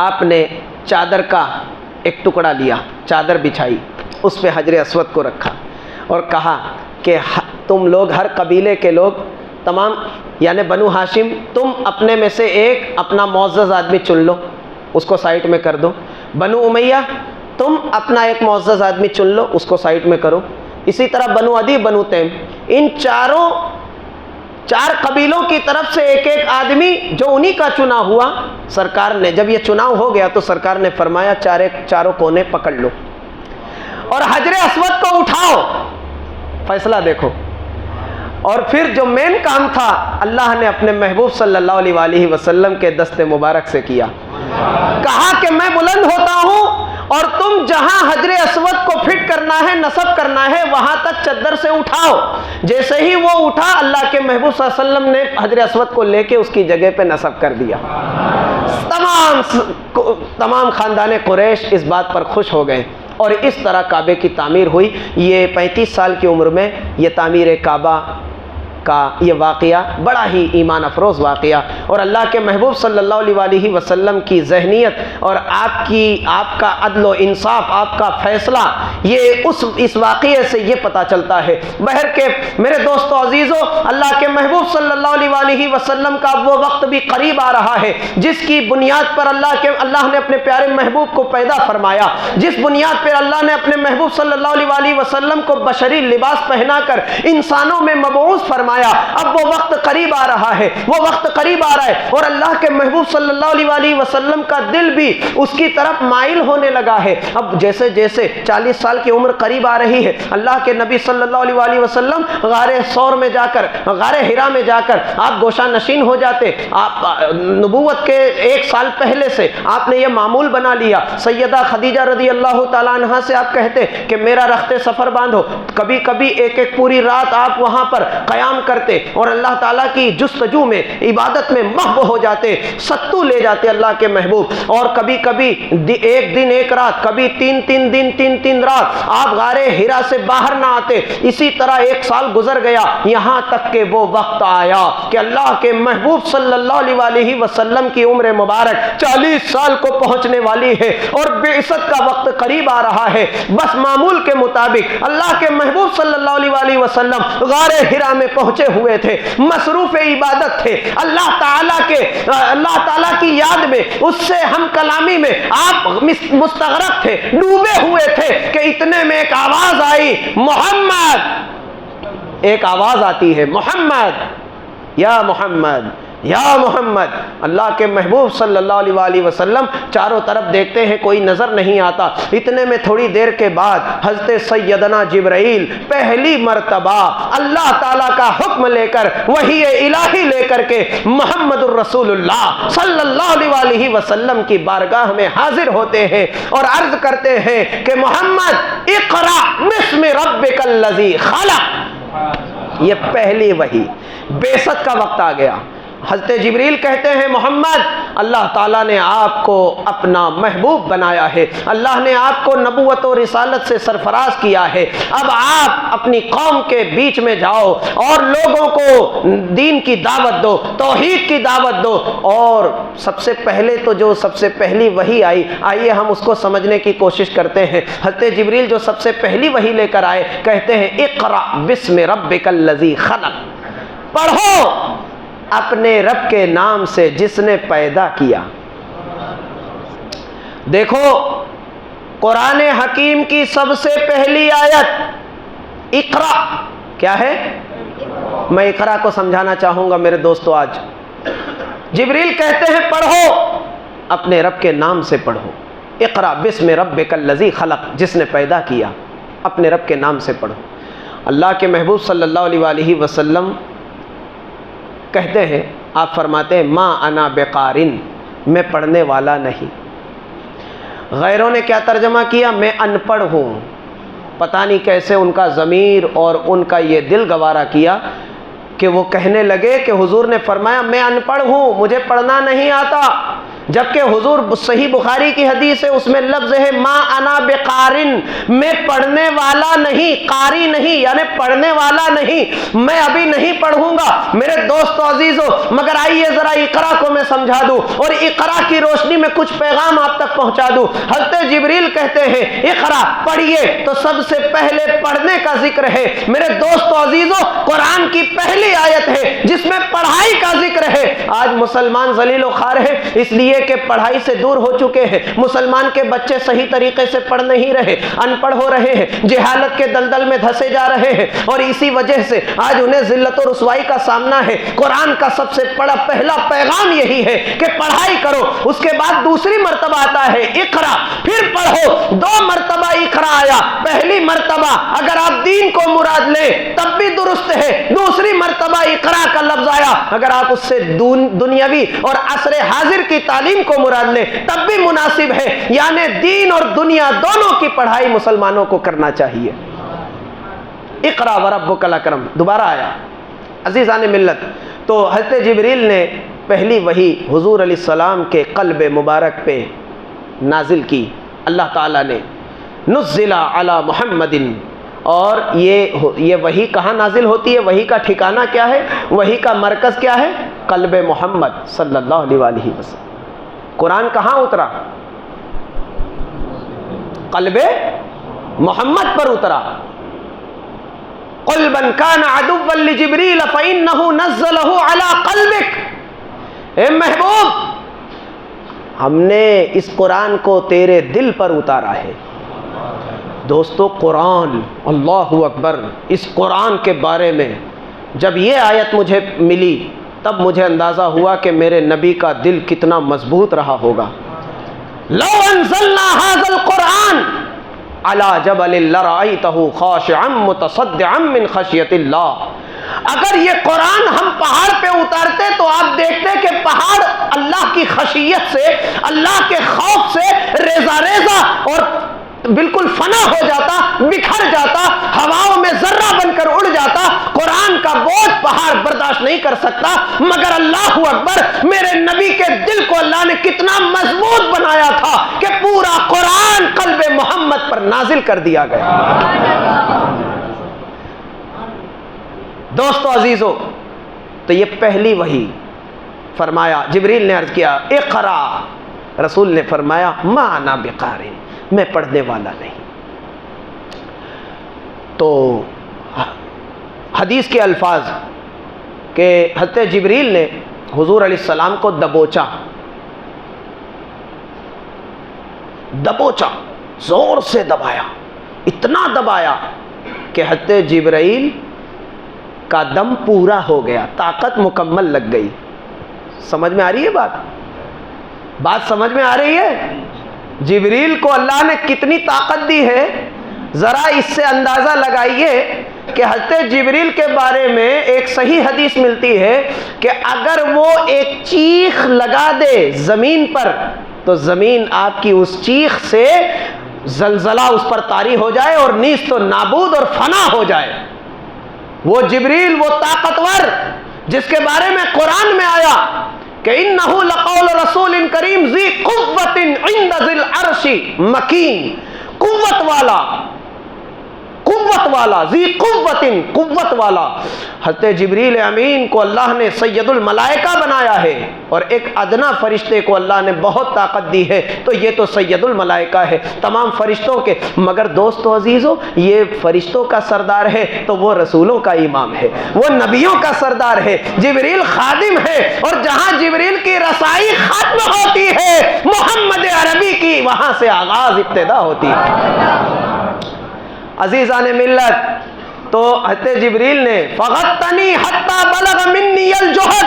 آپ نے چادر کا ایک ٹکڑا لیا، چادر بچھائی، اس پہ حجر اسود کو رکھا اور کہا کہ تم لوگ، ہر قبیلے کے لوگ، تمام یعنی بنو ہاشم، تم اپنے میں سے ایک اپنا معزز آدمی چن لو، اس کو سائٹ میں کر دو۔ بنو امیہ، تم اپنا ایک معزز آدمی چن لو، اس کو سائٹ میں کرو۔ اسی طرح بنو عدی، بنو تیم، ان چار قبیلوں کی طرف سے ایک ایک آدمی جو انہی کا چنا ہوا، سرکار نے جب یہ چناؤ ہو گیا تو سرکار نے فرمایا چاروں کونے پکڑ لو اور حجر اسود کو اٹھاؤ، فیصلہ دیکھو۔ اور پھر جو مین کام تھا اللہ نے اپنے محبوب صلی اللہ علیہ وآلہ وسلم کے دست مبارک سے کیا، کہا کہ میں بلند ہوتا ہوں اور تم جہاں حجر اسود کو فٹ کرنا ہے، نصب کرنا ہے، وہاں تک چادر سے اٹھاؤ۔ جیسے ہی وہ اٹھا، اللہ کے محبوب صلی اللہ علیہ وسلم نے حجر اسود کو لے کے اس کی جگہ پہ نصب کر دیا۔ تمام خاندان قریش اس بات پر خوش ہو گئے اور اس طرح کعبے کی تعمیر ہوئی۔ یہ 35 سال کی عمر میں یہ تعمیر کعبہ کا یہ واقعہ بڑا ہی ایمان افروز واقعہ، اور اللہ کے محبوب صلی اللہ علیہ وآلہ وسلم کی ذہنیت اور آپ کا عدل و انصاف، آپ کا فیصلہ، یہ اس واقعے سے یہ پتہ چلتا ہے۔ بہر کے میرے دوستو عزیزو، اللہ کے محبوب صلی اللہ علیہ وآلہ وسلم کا وہ وقت بھی قریب آ رہا ہے جس کی بنیاد پر اللہ نے اپنے پیارے محبوب کو پیدا فرمایا، جس بنیاد پر اللہ نے اپنے محبوب صلی اللہ علیہ وآلہ وسلم کو بشری لباس پہنا کر انسانوں میں مبعوث فرمایا۔ اب وہ وقت قریب آ رہا ہے، وہ وقت قریب آ رہا ہے، اور اللہ کے محبوب صلی اللہ علیہ وآلہ وسلم کا دل بھی اس کی طرف مائل ہونے لگا ہے۔ اب جیسے جیسے 40 سال کی عمر قریب آ رہی ہے، اللہ کے نبی صلی اللہ علیہ وآلہ وسلم غار ثور میں جا کر، غار حرا میں جا کر آپ گوشہ نشین ہو جاتے۔ آپ نبوت کے 1 سال پہلے سے آپ نے یہ معمول بنا لیا۔ سیدہ خدیجہ رضی اللہ تعالیٰ عنہا سے آپ کہتے کہ میرا رخت سفر باندھو، کبھی کبھی ایک پوری رات آپ وہاں پر قیام کرتے اور اللہ تعالیٰ کی جستجو میں، عبادت میں محو ہو جاتے، ستو لے جاتے اللہ کے محبوب۔ اور کبھی کبھی 1 دن 1 رات، کبھی 3 دن 3 رات آپ غار حرا سے باہر نہ آتے۔ اسی طرح 1 سال گزر گیا، یہاں تک کہ وہ وقت آیا کہ اللہ کے محبوب صلی اللہ علیہ وآلہ وسلم کی عمر مبارک 40 سال کو پہنچنے والی ہے اور بعثت کا وقت قریب آ رہا ہے۔ بس معمول کے مطابق اللہ کے محبوب صلی اللہ علیہ وآلہ وسلم غار حرا میں پہنچے ہوئے تھے، مصروف عبادت تھے، اللہ تعالیٰ کی یاد میں، اس سے ہم کلامی میں آپ مستغرق تھے، ڈوبے ہوئے تھے کہ اتنے میں ایک آواز آئی، محمد۔ ایک آواز آتی ہے، محمد، یا محمد، یا محمد۔ اللہ کے محبوب صلی اللہ علیہ وآلہ وسلم چاروں طرف دیکھتے ہیں، کوئی نظر نہیں آتا۔ اتنے میں تھوڑی دیر کے بعد حضرت سیدنا جبرائیل پہلی مرتبہ اللہ تعالیٰ کا حکم لے کر، وحی الہی لے کر کے محمد الرسول اللہ صلی اللہ علیہ وآلہ وسلم کی بارگاہ میں حاضر ہوتے ہیں اور عرض کرتے ہیں کہ محمد اقرأ بسم ربک الذی خلق۔ یہ پہلی وحی، بعثت کا وقت آ گیا۔ حضرت جبریل کہتے ہیں محمد، اللہ تعالیٰ نے آپ کو اپنا محبوب بنایا ہے، اللہ نے آپ کو نبوت و رسالت سے سرفراز کیا ہے، اب آپ اپنی قوم کے بیچ میں جاؤ اور لوگوں کو دین کی دعوت دو، توحید کی دعوت دو۔ اور سب سے پہلے تو جو سب سے پہلی وحی آئی، آئیے ہم اس کو سمجھنے کی کوشش کرتے ہیں۔ حضرت جبریل جو سب سے پہلی وحی لے کر آئے، کہتے ہیں اقرأ بسم ربک الذی خلق، پڑھو اپنے رب کے نام سے جس نے پیدا کیا۔ دیکھو قرآن حکیم کی سب سے پہلی آیت اقرا کیا ہے؟ میں اقرا کو سمجھانا چاہوں گا میرے دوستو۔ آج جبریل کہتے ہیں پڑھو، اپنے رب کے نام سے پڑھو۔ اقرا بسم ربک الذی خلق، جس نے پیدا کیا، اپنے رب کے نام سے پڑھو۔ اللہ کے محبوب صلی اللہ علیہ وآلہ وسلم کہتے ہیں، آپ فرماتے ہیں ما انا بقارن، میں پڑھنے والا نہیں۔ غیروں نے کیا ترجمہ کیا؟ میں ان پڑھ ہوں۔ پتہ نہیں کیسے ان کا ضمیر اور ان کا یہ دل گوارا کیا کہ وہ کہنے لگے کہ حضور نے فرمایا میں ان پڑھ ہوں، مجھے پڑھنا نہیں آتا۔ جبکہ حضور صحیح بخاری کی حدیث ہے، اس میں لفظ ہے ما انا بقارن، میں پڑھنے والا نہیں، قاری نہیں یعنی پڑھنے والا نہیں، میں ابھی نہیں پڑھوں گا میرے دوست و عزیزو، مگر آئیے ذرا اقرا کو میں سمجھا دوں اور اقرا کی روشنی میں کچھ پیغام آپ تک پہنچا دوں۔ حضرت جبریل کہتے ہیں اقرا پڑھیے، تو سب سے پہلے پڑھنے کا ذکر ہے۔ میرے دوست و عزیزو، قرآن کی پہلی آیت ہے جس میں پڑھائی کا ذکر ہے۔ آج مسلمان ذلیل و خوار ہے اس لیے کہ پڑھائی سے دور ہو چکے ہیں، مسلمان کے بچے صحیح طریقے سے پڑھ نہیں رہے، ان پڑھ ہو رہے ہیں، جہالت کے دلدل میں دھسے جا رہے ہیں، اور اسی وجہ سے آج انہیں ذلت و رسوائی کا سامنا ہے۔ قرآن کا سب سے بڑا پہلا پیغام یہی ہے کہ پڑھائی کرو، اس کے بعد دوسری مرتبہ آتا ہے اقرا، پھر پڑھو۔ دو مرتبہ اقرا آیا، پہلی مرتبہ اگر آپ دین کو مراد لیں تب بھی درست ہے، دوسری مرتبہ اقرا کا لفظ آیا اگر آپ اس سے دنیاوی اور عصر حاضر کی تعلیم کو مراد لیں تب بھی مناسب ہے، یعنی دین اور دنیا دونوں کی پڑھائی مسلمانوں کو کرنا چاہیے۔ اقرا وربک الاکرم دوبارہ آیا۔ عزیزان ملت، تو حضرت جبریل نے پہلی وحی حضور علیہ السلام کے قلب مبارک پہ نازل کی۔ اللہ تعالیٰ نے نزل علی محمد، اور یہ وحی کہاں نازل ہوتی ہے؟ وحی کا ٹھکانہ کیا ہے؟ وحی کا مرکز کیا ہے؟ قلب محمد صلی اللہ علیہ وآلہ وسلم۔ قرآن کہاں اترا؟ قلب محمد پر اترا۔ قل من کان عدوا لجبریل فإنہ نزلہ علی قلبک، اے محبوب ہم نے اس قرآن کو تیرے دل پر اتارا ہے۔ دوستو قرآن، اللہ اکبر، اس قرآن کے بارے میں جب یہ آیت مجھے ملی تب مجھے اندازہ ہوا کہ میرے نبی کا دل کتنا مضبوط رہا ہوگا۔ لو انزلنا هذا القرآن على جبل لرأيته خاشعا متصدعا من خشیۃ اللہ، اگر یہ قرآن ہم پہاڑ پہ اتارتے تو آپ دیکھتے کہ پہاڑ اللہ کی خشیت سے، اللہ کے خوف سے ریزہ ریزہ اور بالکل فنا ہو جاتا، بکھر جاتا، ہواؤں میں ذرہ بن کر اڑ جاتا۔ قرآن کا بوجھ پہاڑ برداشت نہیں کر سکتا، مگر اللہ اکبر، میرے نبی کے دل کو اللہ نے کتنا مضبوط بنایا تھا کہ پورا قرآن قلب محمد پر نازل کر دیا گیا۔ دوستو عزیزو، تو یہ پہلی وحی فرمایا، جبریل نے عرض کیا اقرا، رسول نے فرمایا ما انا بقاری، میں پڑھنے والا نہیں۔ تو حدیث کے الفاظ کہ حضرت جبریل نے حضور علیہ السلام کو دبوچا، زور سے دبایا، اتنا دبایا کہ حضرت جبرائیل کا دم پورا ہو گیا، طاقت مکمل لگ گئی۔ سمجھ میں آ رہی ہے بات سمجھ میں آ رہی ہے؟ جبریل کو اللہ نے کتنی طاقت دی ہے، ذرا اس سے اندازہ لگائیے کہ حضرت جبریل کے بارے میں ایک صحیح حدیث ملتی ہے کہ اگر وہ ایک چیخ لگا دے زمین پر تو زمین آپ کی اس چیخ سے زلزلہ اس پر طاری ہو جائے اور نیست و نابود اور فنا ہو جائے۔ وہ جبریل، وہ طاقتور جس کے بارے میں قرآن میں آیا کہ انہو لقول رسول کریم ذی قوت عند ذی العرش مکین، قوت والا ذی قوت والا۔ حضرت جبریل امین کو اللہ نے سید الملائکہ بنایا ہے، اور ایک ادنا فرشتے کو اللہ نے بہت طاقت دی ہے، تو یہ تو سید الملائکہ ہے تمام فرشتوں کے۔ مگر دوستو عزیزو، یہ فرشتوں کا سردار ہے تو وہ رسولوں کا امام ہے، وہ نبیوں کا سردار ہے، جبریل خادم ہے، اور جہاں جبریل کی رسائی ختم ہوتی ہے محمد عربی کی وہاں سے آغاز ابتدا ہوتی ہے۔ عزیزان ملت، تو حضرت جبریل نے فغطنی حتی بلغ منی الجہد،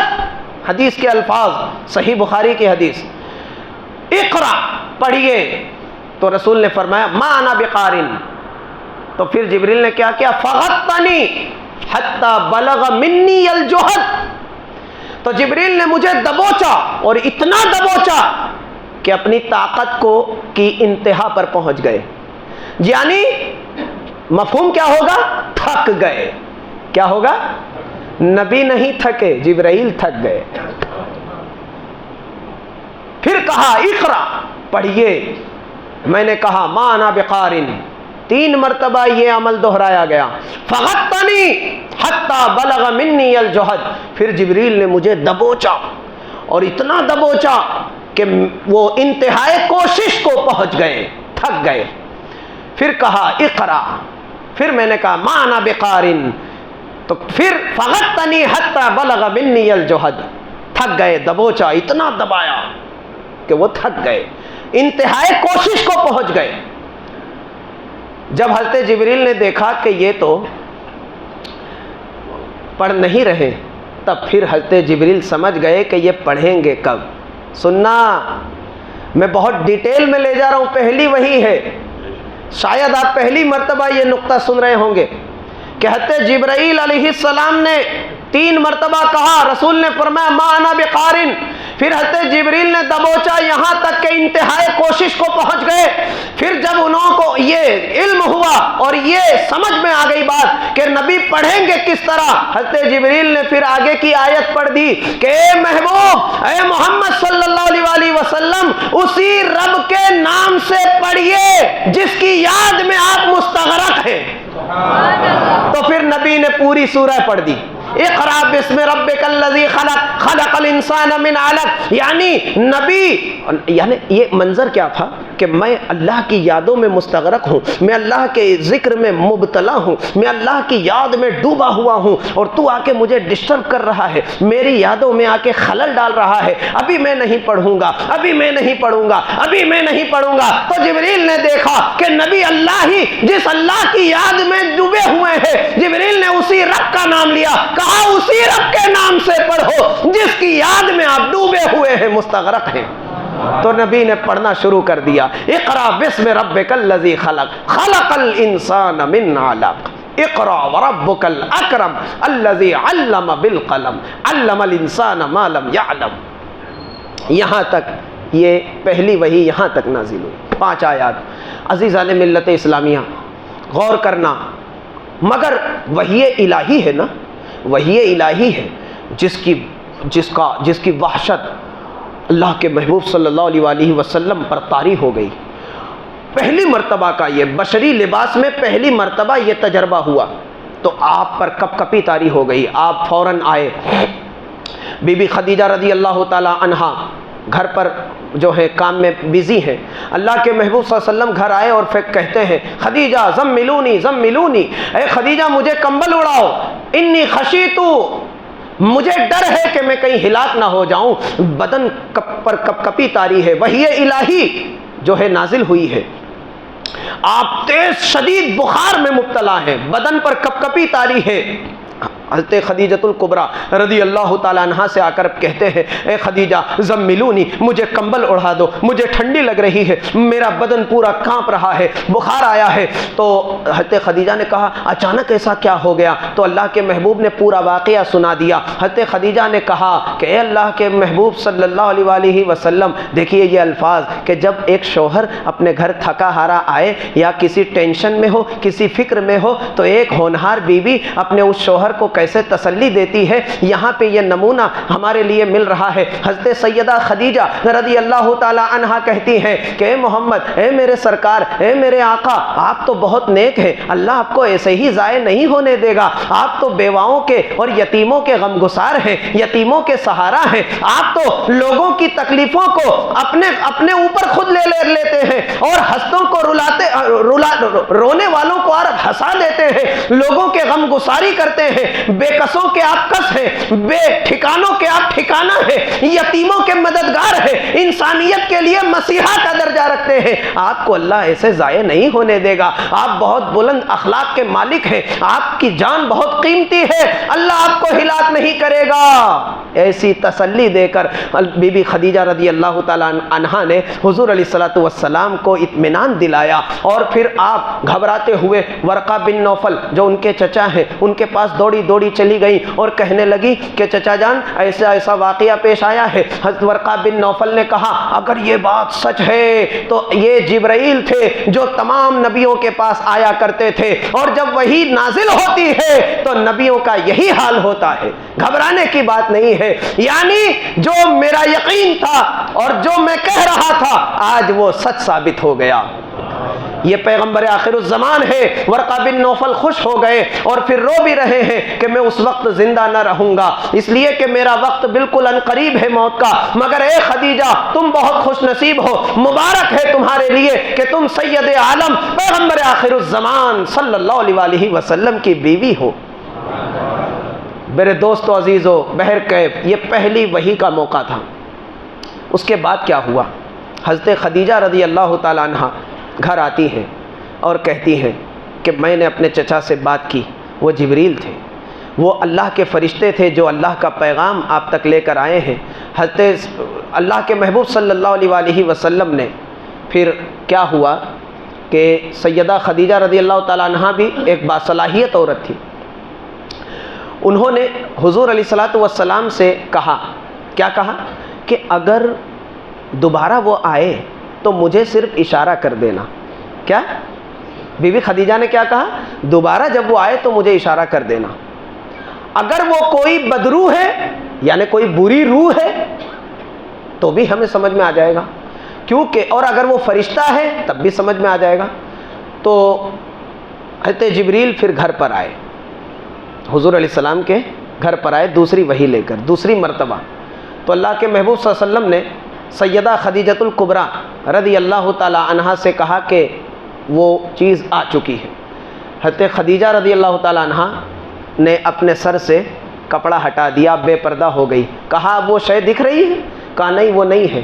حدیث کے الفاظ صحیح بخاری کی حدیث، اقرا پڑھیے، تو رسول نے فرمایا ما انا بقارن، تو پھر جبریل نے کیا کیا؟ فغطنی حتی بلغ منی الجہد، تو جبریل نے مجھے دبوچا اور اتنا دبوچا کہ اپنی طاقت کی انتہا پر پہنچ گئے، یعنی مفہوم کیا ہوگا؟ تھک گئے۔ کیا ہوگا؟ نبی نہیں تھکے، جبرائیل تھک گئے۔ پھر کہا اقرا، پڑھیے۔ میں نے کہا ما انا بقارن، 3 مرتبہ یہ عمل دہرایا گیا۔ فغطنی حتی بلغ منی الجہد، پھر جبریل نے مجھے دبوچا اور اتنا دبوچا کہ وہ انتہائی کوشش کو پہنچ گئے، تھک گئے۔ پھر کہا اقرا، پھر میں نے کہا ما انا بقارن، تو پھر فغطنی حتی بلغ منی الجہد، تھک گئے، دبوچا، اتنا دبایا کہ وہ تھک گئے، انتہائی کوشش کو پہنچ گئے۔ جب حضرت جبریل نے دیکھا کہ یہ تو پڑھ نہیں رہے، تب پھر حضرت جبریل سمجھ گئے کہ یہ پڑھیں گے کب۔ سننا، میں بہت ڈیٹیل میں لے جا رہا ہوں، پہلی وہی ہے، شاید آپ پہلی مرتبہ یہ نقطہ سن رہے ہوں گے کہ حضرت جبرائیل علیہ السلام نے 3 مرتبہ کہا، رسول نے فرمایا ما انا بقارن، پھر حضرت جبریل نے دبوچا یہاں تک کہ انتہائی کوشش کو پہنچ گئے۔ پھر جب انہوں کو یہ علم ہوا اور یہ سمجھ میں آ گئی بات کہ نبی پڑھیں گے کس طرح، حضرت جبریل نے پھر آگے کی آیت پڑھ دی کہ اے محبوب، اے محمد صلی اللہ علیہ وسلم، اسی رب کے نام سے پڑھیے جس کی یاد میں آپ مستغرق ہیں۔ تو پھر نبی نے پوری سورہ پڑھ دی، اقرا بسم ربک الذی خلق خلق الانسان من علق، یعنی یہ منظر کیا تھا کہ میں اللہ کی یادوں میں مستغرق ہوں، میں اللہ کے ذکر میں مبتلا ہوں، میں اللہ کی یاد میں ڈوبا ہوا ہوں، اور تو آ کے مجھے ڈسٹرب کر رہا ہے، میری یادوں میں آ کے خلل ڈال رہا ہے، ابھی میں نہیں پڑھوں گا، ابھی میں نہیں پڑھوں گا، ابھی میں نہیں پڑھوں گا۔ تو جبریل نے دیکھا کہ نبی اللہ ہی جس اللہ کی یاد میں ڈوبے ہوئے ہیں، جبریل نے اسی رب کا نام لیا، کہا اسی رب کے نام سے پڑھو جس کی یاد میں آپ ڈوبے ہوئے ہیں، مستغرق ہیں۔ تو نبی نے پڑھنا شروع کر دیا، اقرا بسم ربک الذی خلق خلق الانسان من علق اقرا وربک الاکرم الذی علم بالقلم علم الانسان ما لم یعلم۔ یہاں تک یہ پہلی وحی یہاں تک نازل ہوئی، 5 آیات۔ عزیزان ملت اسلامیہ، غور کرنا، مگر وحی الہی ہے نا، وحی الہی ہے جس کی وحشت اللہ کے محبوب صلی اللہ علیہ وسلم پر طاری ہو گئی۔ پہلی مرتبہ کا یہ بشری لباس میں پہلی مرتبہ یہ تجربہ ہوا تو آپ پر کپ کپی طاری ہو گئی، آپ فوراً آئے۔ بی بی خدیجہ رضی اللہ تعالی عنہا گھر پر جو ہے کام میں بیزی ہیں، اللہ کے محبوب صلی اللہ علیہ وسلم گھر آئے اور پھر کہتے ہیں خدیجہ زملونی زملونی، اے خدیجہ مجھے کمبل اڑاؤ، انی خشیتو، مجھے ڈر ہے کہ میں کہیں ہلاک نہ ہو جاؤں، بدن پر کپ کپی طاری ہے، وحی الہی جو ہے نازل ہوئی ہے، آپ تیز شدید بخار میں مبتلا ہیں، بدن پر کپ کپی طاری ہے۔ حضرت خدیجۃ الکبریٰ رضی اللہ تعالیٰ عنہا سے آ کر کہتے ہیں اے خدیجہ زملونی، مجھے کمبل اڑا دو، مجھے ٹھنڈی لگ رہی ہے، میرا بدن پورا کانپ رہا ہے، بخار آیا ہے۔ تو حضرت خدیجہ نے کہا اچانک ایسا کیا ہو گیا؟ تو اللہ کے محبوب نے پورا واقعہ سنا دیا۔ حضرت خدیجہ نے کہا کہ اے اللہ کے محبوب صلی اللہ علیہ وسلم، دیکھیے یہ الفاظ کہ جب ایک شوہر اپنے گھر تھکا ہارا آئے یا کسی ٹینشن میں ہو، کسی فکر میں ہو، تو ایک ہونہار بیوی اپنے اس شوہر کو کیسے تسلی دیتی ہے، یہاں پہ یہ نمونہ ہمارے لیے مل رہا ہے۔ حضرت سیدہ خدیجہ رضی اللہ تعالی عنہا کہتی ہیں کہ اے محمد، اے میرے سرکار، اے میرے آقا، آپ تو بہت نیک ہیں، اللہ آپ کو ایسے ہی ضائع نہیں ہونے دے گا، آپ تو بیواؤں کے اور یتیموں کے غمگسار ہیں، یتیموں کے سہارا ہیں، آپ تو لوگوں کی تکلیفوں کو اپنے اوپر خود لے لیتے ہیں اور ہنسوں کو رونے والوں کو آپ ہنسا دیتے ہیں، لوگوں کے غمگساری کرتے ہیں، بے کسوں کے آپ کس ہیں، بے ٹھکانوں کے آپ ٹھکانہ ہیں، یتیموں کے مددگار ہیں، انسانیت کے لیے مسیحا کا درجہ رکھتے ہیں، آپ کو اللہ ایسے ضائع نہیں ہونے دے گا، آپ بہت بلند اخلاق کے مالک ہیں، آپ کی جان بہت قیمتی ہے، اللہ آپ کو ہلاک نہیں کرے گا۔ ایسی تسلی دے کر بی بی خدیجہ رضی اللہ تعالیٰ عنہا نے حضور علیہ الصلوۃ والسلام کو اطمینان دلایا، اور پھر آپ گھبراتے ہوئے ورقہ بن نوفل جو ان کے چچا ہیں ان کے پاس دوڑی دوڑی چلی گئی اور کہنے لگی کہ چچا جان ایسا ایسا واقعہ پیش آیا ہے۔ حضرت ورقہ بن نوفل نے کہا اگر یہ بات سچ ہے تو یہ جبرائیل تھے جو تمام نبیوں کے پاس آیا کرتے تھے، اور جب وحی نازل ہوتی ہے تو نبیوں کا یہی حال ہوتا ہے، گھبرانے کی بات نہیں ہے۔ یعنی جو میرا یقین تھا اور جو میں کہہ رہا تھا آج وہ سچ ثابت ہو گیا۔ یہ پیغمبر آخر الزمان ہے۔ ورقہ بن نوفل خوش ہو گئے اور پھر رو بھی رہے ہیں کہ میں اس وقت زندہ نہ رہوں گا، اس لیے کہ میرا وقت بالکل ان قریب ہے موت کا، مگر اے خدیجہ تم بہت خوش نصیب ہو، مبارک ہے تمہارے لیے کہ تم سید عالم پیغمبر آخر الزمان صلی اللہ علیہ وسلم کی بیوی ہو۔ میرے دوستو عزیزو، بہر کیف یہ پہلی وحی کا موقع تھا۔ اس کے بعد کیا ہوا؟ حضرت خدیجہ رضی اللہ تعالیٰ عنہ گھر آتی ہیں اور کہتی ہیں کہ میں نے اپنے چچا سے بات کی، وہ جبریل تھے، وہ اللہ کے فرشتے تھے جو اللہ کا پیغام آپ تک لے کر آئے ہیں۔ حضرت اللہ کے محبوب صلی اللہ علیہ وسلم نے پھر کیا ہوا کہ سیدہ خدیجہ رضی اللہ تعالیٰ عنہ بھی ایک باصلاحیت عورت تھی، انہوں نے حضور علیہ الصلوۃ والسلام سے کہا، کیا کہا کہ اگر دوبارہ وہ آئے تو مجھے صرف اشارہ کر دینا۔ کیا بی بی خدیجہ نے کیا کہا؟ دوبارہ جب وہ آئے تو مجھے اشارہ کر دینا۔ اگر وہ کوئی بدروح ہے یعنی کوئی بری روح ہے تو بھی ہمیں سمجھ میں آ جائے گا، کیونکہ اور اگر وہ فرشتہ ہے تب بھی سمجھ میں آ جائے گا۔ تو حضرت جبریل پھر گھر پر آئے، حضور علیہ السلام کے گھر پر آئے دوسری وحی لے کر، دوسری مرتبہ۔ تو اللہ کے محبوب صلی اللہ علیہ وسلم نے سیدہ خدیجۃ الکبریٰ رضی اللہ تعالی عنہا سے کہا کہ وہ چیز آ چکی ہے۔ حضرت خدیجہ رضی اللہ تعالی عنہا نے اپنے سر سے کپڑا ہٹا دیا، بے پردہ ہو گئی، کہا وہ شے دکھ رہی ہے؟ کہا نہیں وہ نہیں ہے۔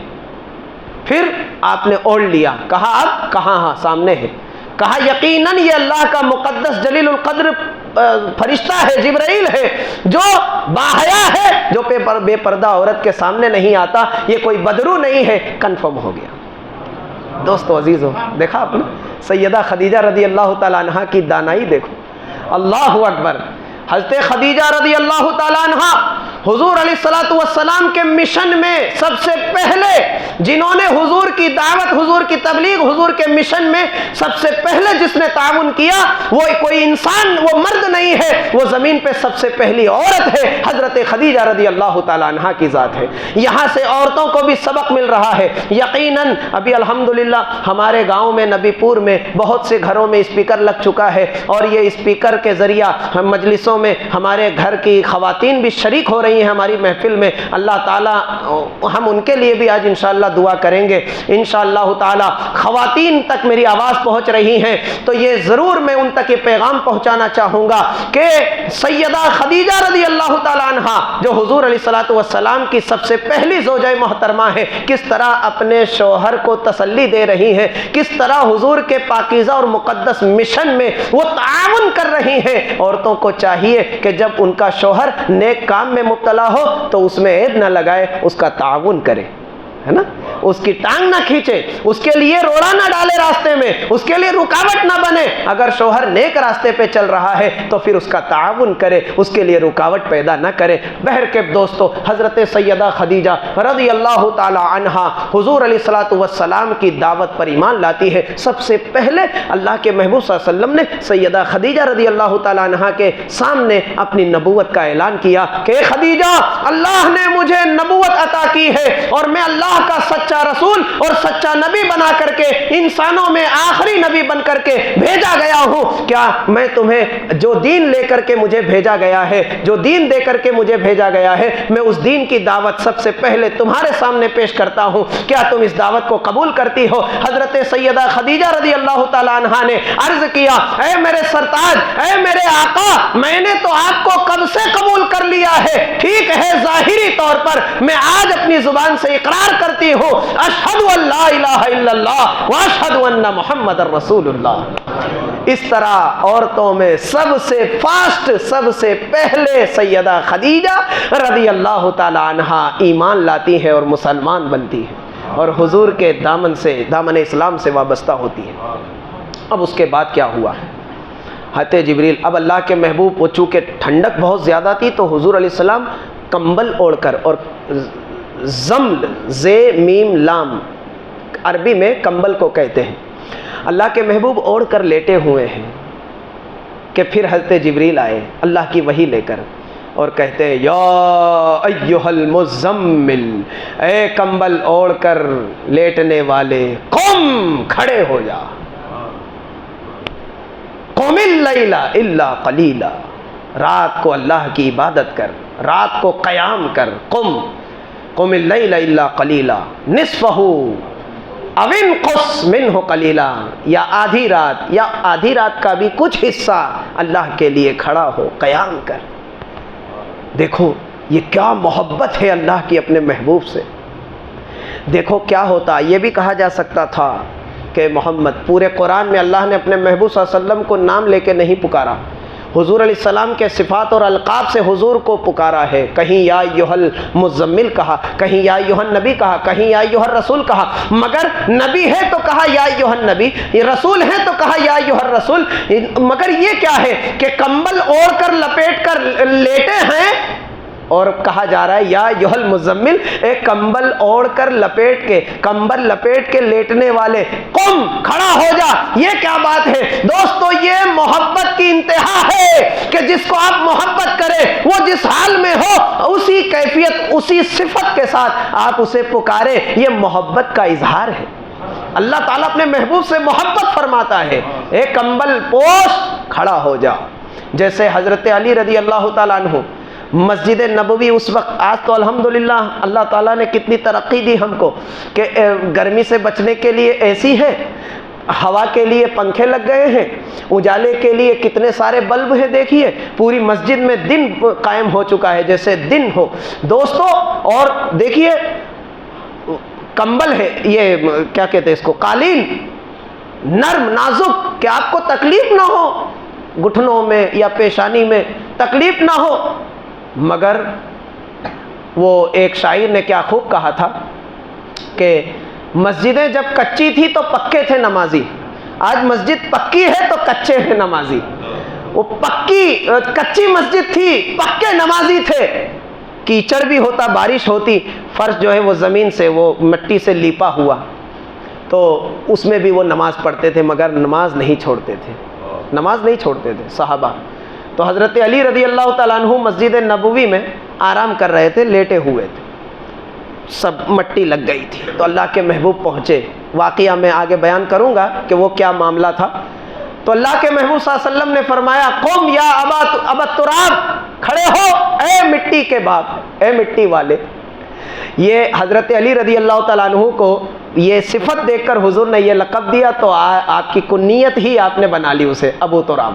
پھر آپ نے اوڑھ لیا، کہا اب کہاں؟ ہاں سامنے ہے۔ کہا یقیناً یہ اللہ کا مقدس جلیل القدر فرشتہ ہے، جبرائیل ہے، جو باحیا ہے، جو بے پردہ عورت کے سامنے نہیں آتا، یہ کوئی بدرو نہیں ہے۔ کنفرم ہو گیا۔ دوستو عزیزو، دیکھا آپ نے سیدہ خدیجہ رضی اللہ تعالیٰ عنہ کی دانائی دیکھو، اللہ اکبر۔ حضرت خدیجہ رضی اللہ تعالیٰ عنہ حضور علیہ الصلوۃ والسلام کے مشن میں سب سے پہلے جنہوں نے حضور کی دعوت، حضور کی تبلیغ، حضور کے مشن میں سب سے پہلے جس نے تعاون کیا وہ کوئی انسان، وہ مرد نہیں ہے، وہ زمین پہ سب سے پہلی عورت ہے، حضرت خدیجہ رضی اللہ تعالیٰ عنہ کی ذات ہے۔ یہاں سے عورتوں کو بھی سبق مل رہا ہے۔ یقیناً ابھی الحمدللہ ہمارے گاؤں میں، نبی پور میں بہت سے گھروں میں اسپیکر لگ چکا ہے، اور یہ اسپیکر کے ذریعہ ہم مجلسوں میں ہمارے گھر کی خواتین بھی شریک ہو رہی ہیں ہماری محفل میں۔ اللہ تعالیٰ ہم ان کے لیے بھی آج انشاءاللہ دعا کریں گے۔ انشاءاللہ تعالیٰ خواتین تک میری آواز پہنچ رہی ہیں تو یہ ضرور میں ان تک یہ پیغام پہنچانا چاہوں گا کہ سیدہ خدیجہ رضی اللہ تعالیٰ عنہا جو حضور علیہ الصلوۃ والسلام کی سب سے پہلی زوجہ محترمہ ہے، کس طرح اپنے شوہر کو تسلی دے رہی ہیں، کس طرح حضور کے پاکیزہ اور مقدس مشن میں وہ تعاون کر رہی ہیں۔ عورتوں کو چاہیے کہ جب ان کا شوہر نیک کام میں مبتلا ہو تو اس میں عیب نہ لگائے، اس کا تعاون کرے، ہے نا، اس کی ٹانگ نہ کھینچے، اس کے لیے روڑا نہ ڈالے راستے میں، اس کے لیے رکاوٹ نہ بنے۔ اگر شوہر نیک راستے پہ چل رہا ہے تو پھر اس کا تعاون کرے، اس کے لیے رکاوٹ پیدا نہ کرے۔ بہر کے دوستو، حضرت سیدہ خدیجہ رضی اللہ تعالی عنہا حضور علیہ الصلوۃ والسلام کی دعوت پر ایمان لاتی ہے۔ سب سے پہلے اللہ کے محبوب صلی اللہ علیہ وسلم نے سیدہ خدیجہ رضی اللہ تعالی عنہا کے سامنے اپنی نبوت کا اعلان کیا کہ خدیجہ، اللہ نے مجھے نبوت عطا کی ہے اور میں اللہ کا سچا رسول اور سچا نبی بنا کر کے، انسانوں میں آخری نبی بن کر کے بھیجا گیا ہوں۔ کیا میں تمہیں جو دین لے کر کے مجھے بھیجا گیا ہے، جو دین دے کر کے مجھے بھیجا گیا ہے، میں اس دین کی دعوت سب سے پہلے تمہارے سامنے پیش کرتا ہوں، کیا تم اس دعوت کو قبول کرتی ہو؟ حضرت سیدہ خدیجہ رضی اللہ تعالی عنہا نے عرض کیا، اے میرے سرتاج، اے میرے آقا، میں نے تو آپ کو کب سے قبول کر لیا ہے، ٹھیک ہے ظاہری طور پر میں آج اپنی زبان سے اقرار کرتی ہوں، اشہد ان لا الہ الا اللہ واشہد ان محمد رسول اللہ۔ اس طرح عورتوں میں سب سے فاسٹ، سب سے پہلے سیدہ خدیجہ رضی اللہ تعالی عنہا ایمان لاتی ہے اور مسلمان بنتی ہے اور حضور کے دامن سے، دامن اسلام سے وابستہ ہوتی ہے۔ اب اس کے بعد کیا ہوا؟ حضرت جبریل، اب اللہ کے محبوب، وہ چونکہ ٹھنڈک بہت زیادہ تھی تو حضور علیہ السلام کمبل اوڑھ کر، اور زمل زے میم لام عربی میں کمبل کو کہتے ہیں، اللہ کے محبوب اوڑھ کر لیٹے ہوئے ہیں کہ پھر حضرت جبریل آئے اللہ کی وحی لے کر اور کہتے ہیں یا ایھا المزمل، اے کمبل اوڑھ کر لیٹنے والے، قم، کھڑے ہو جا، قم اللیل الا قلیلا، رات کو اللہ کی عبادت کر، رات کو قیام کر، قم اللیل الا قلیلا نصفہ او انقص منہ قلیلا، یا آدھی رات کا بھی کچھ حصہ اللہ کے لیے کھڑا ہو، قیام کر۔ دیکھو یہ کیا محبت ہے اللہ کی اپنے محبوب سے۔ دیکھو کیا ہوتا، یہ بھی کہا جا سکتا تھا کہ محمد، پورے قرآن میں اللہ نے اپنے محبوب صلی اللہ علیہ وسلم کو نام لے کے نہیں پکارا، حضور علیہ السلام کے صفات اور القاب سے حضور کو پکارا ہے، کہیں یا ایھا المزمل کہا، کہیں یا ایھا النبی کہا، کہیں یا ایھا الرسول کہا، مگر نبی ہے تو کہا یا ایھا النبی، رسول ہے تو کہا یا ایھا الرسول، مگر یہ کیا ہے کہ کمبل اوڑھ کر لپیٹ کر لیٹے ہیں اور کہا جا رہا ہے یا ایھا المزمل، ایک کمبل اوڑھ کر لپیٹ کے، کمبل لپیٹ کے لیٹنے والے، قم، کھڑا ہو جا۔ یہ کیا بات ہے دوستو، یہ محبت کی انتہا ہے کہ جس کو آپ محبت کریں وہ جس حال میں ہو اسی کیفیت، اسی صفت کے ساتھ آپ اسے پکاریں، یہ محبت کا اظہار ہے۔ اللہ تعالیٰ اپنے محبوب سے محبت فرماتا ہے، اے کمبل پوش کھڑا ہو جا۔ جیسے حضرت علی رضی اللہ تعالیٰ عنہ مسجد نبوی اس وقت، آج تو الحمدللہ اللہ تعالیٰ نے کتنی ترقی دی ہم کو کہ گرمی سے بچنے کے لیے اے سی ہے، ہوا کے لیے پنکھے لگ گئے ہیں، اجالے کے لیے کتنے سارے بلب ہیں، دیکھیے پوری مسجد میں دن قائم ہو چکا ہے جیسے دن ہو دوستو۔ اور دیکھیے کمبل ہے، یہ کیا کہتے ہیں اس کو، قالین، نرم نازک، کہ آپ کو تکلیف نہ ہو گھٹنوں میں یا پیشانی میں، تکلیف نہ ہو۔ مگر وہ ایک شاعر نے کیا خوب کہا تھا کہ مسجدیں جب کچی تھی تو پکے تھے نمازی، آج مسجد پکی ہے تو کچے ہیں نمازی۔ وہ کچی مسجد تھی، پکے نمازی تھے، کیچڑ بھی ہوتا، بارش ہوتی، فرش جو ہے وہ زمین سے، وہ مٹی سے لیپا ہوا، تو اس میں بھی وہ نماز پڑھتے تھے، مگر نماز نہیں چھوڑتے تھے صحابہ۔ تو حضرت علی رضی اللہ تعالیٰ عنہ مسجد نبوی میں آرام کر رہے تھے، لیٹے ہوئے تھے، سب مٹی لگ گئی تھی، تو اللہ کے محبوب پہنچے۔ واقعہ میں آگے بیان کروں گا کہ وہ کیا معاملہ تھا۔ تو اللہ کے محبوب صلی اللہ علیہ وسلم نے فرمایا، قم یا ابا تراب، کھڑے ہو اے مٹی کے باپ، اے مٹی والے۔ یہ حضرت علی رضی اللہ تعالیٰ عنہ کو یہ صفت دیکھ کر حضور نے یہ لقب دیا، تو آپ کی کنیت ہی آپ نے بنا لی اسے، ابو تراب۔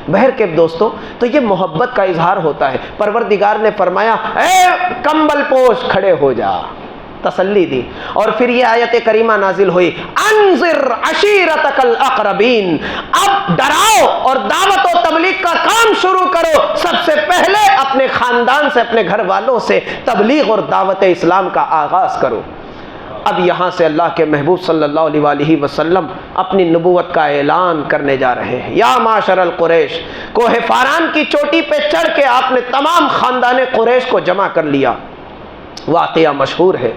بہرکیف دوستو، تو یہ محبت کا اظہار ہوتا ہے۔ پروردگار نے فرمایا اے کمبل پوش کھڑے ہو جا، تسلی دی، اور پھر یہ آیت کریمہ نازل ہوئی، انذر عشیرتک الاقربین، اب ڈراؤ اور دعوت و تبلیغ کا کام شروع کرو، سب سے پہلے اپنے خاندان سے، اپنے گھر والوں سے تبلیغ اور دعوت اسلام کا آغاز کرو۔ اب یہاں سے اللہ کے محبوب صلی اللہ علیہ وآلہ وسلم اپنی نبوت کا اعلان کرنے جا رہے ہیں۔ یا معاشر القریش، کوہ فاران کی چوٹی پہ چڑھ کے آپ نے تمام خاندان قریش کو جمع کر لیا۔ واقعہ مشہور ہے،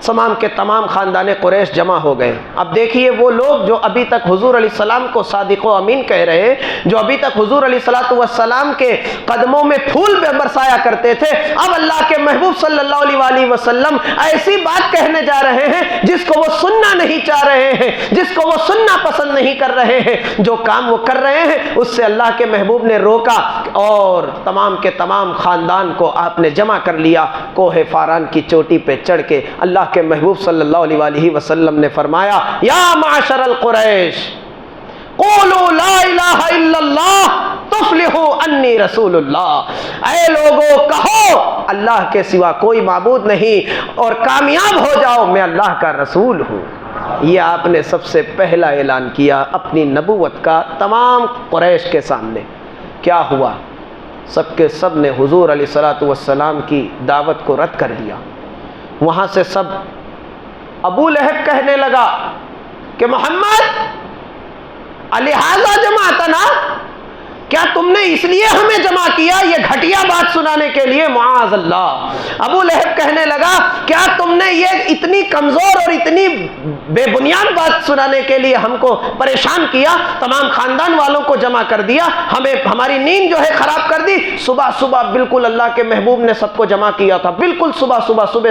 تمام کے تمام خاندان قریش جمع ہو گئے۔ اب دیکھیے وہ لوگ جو ابھی تک حضور علیہ السلام کو صادق و امین کہہ رہے ہیں، جو ابھی تک حضور علیہ السلام کے قدموں میں پھول برسایا کرتے تھے، اب اللہ کے محبوب صلی اللہ علیہ وآلہ وسلم ایسی بات کہنے جا رہے ہیں جس کو وہ سننا نہیں چاہ رہے ہیں، جس کو وہ سننا پسند نہیں کر رہے ہیں۔ جو کام وہ کر رہے ہیں اس سے اللہ کے محبوب نے روکا اور تمام کے تمام خاندان کو آپ نے جمع کر لیا۔ کوہ فاران کی چوٹی پہ چڑھ کے اللہ کے محبوب صلی اللہ علیہ وآلہ وسلم نے فرمایا، یا معاشر القریش قولوا لا الہ الا اللہ تفلحوا انی رسول اللہ، اے لوگوں کہو اللہ کے سوا کوئی معبود نہیں اور کامیاب ہو جاؤ، میں اللہ کا رسول ہوں۔ یہ آپ نے سب سے پہلا اعلان کیا اپنی نبوت کا تمام قریش کے سامنے۔ کیا ہوا؟ سب کے سب نے حضور علیہ السلام کی دعوت کو رد کر دیا۔ وہاں سے سب، ابو لہب کہنے لگا کہ محمد لہذا جماعتنا، کیا تم نے اس لیے ہمیں جمع کیا یہ گھٹیا بات سنانے کے لیے؟ معاذ اللہ۔ ابو لہب کہنے لگا کیا تم نے یہ اتنی کمزور اور اتنی بے بنیاد بات سنانے کے لیے ہم کو پریشان کیا، تمام خاندان والوں کو جمع کر دیا، ہمیں ہماری نیند جو ہے خراب کر دی؟ صبح صبح بالکل اللہ کے محبوب نے سب کو جمع کیا تھا، بالکل صبح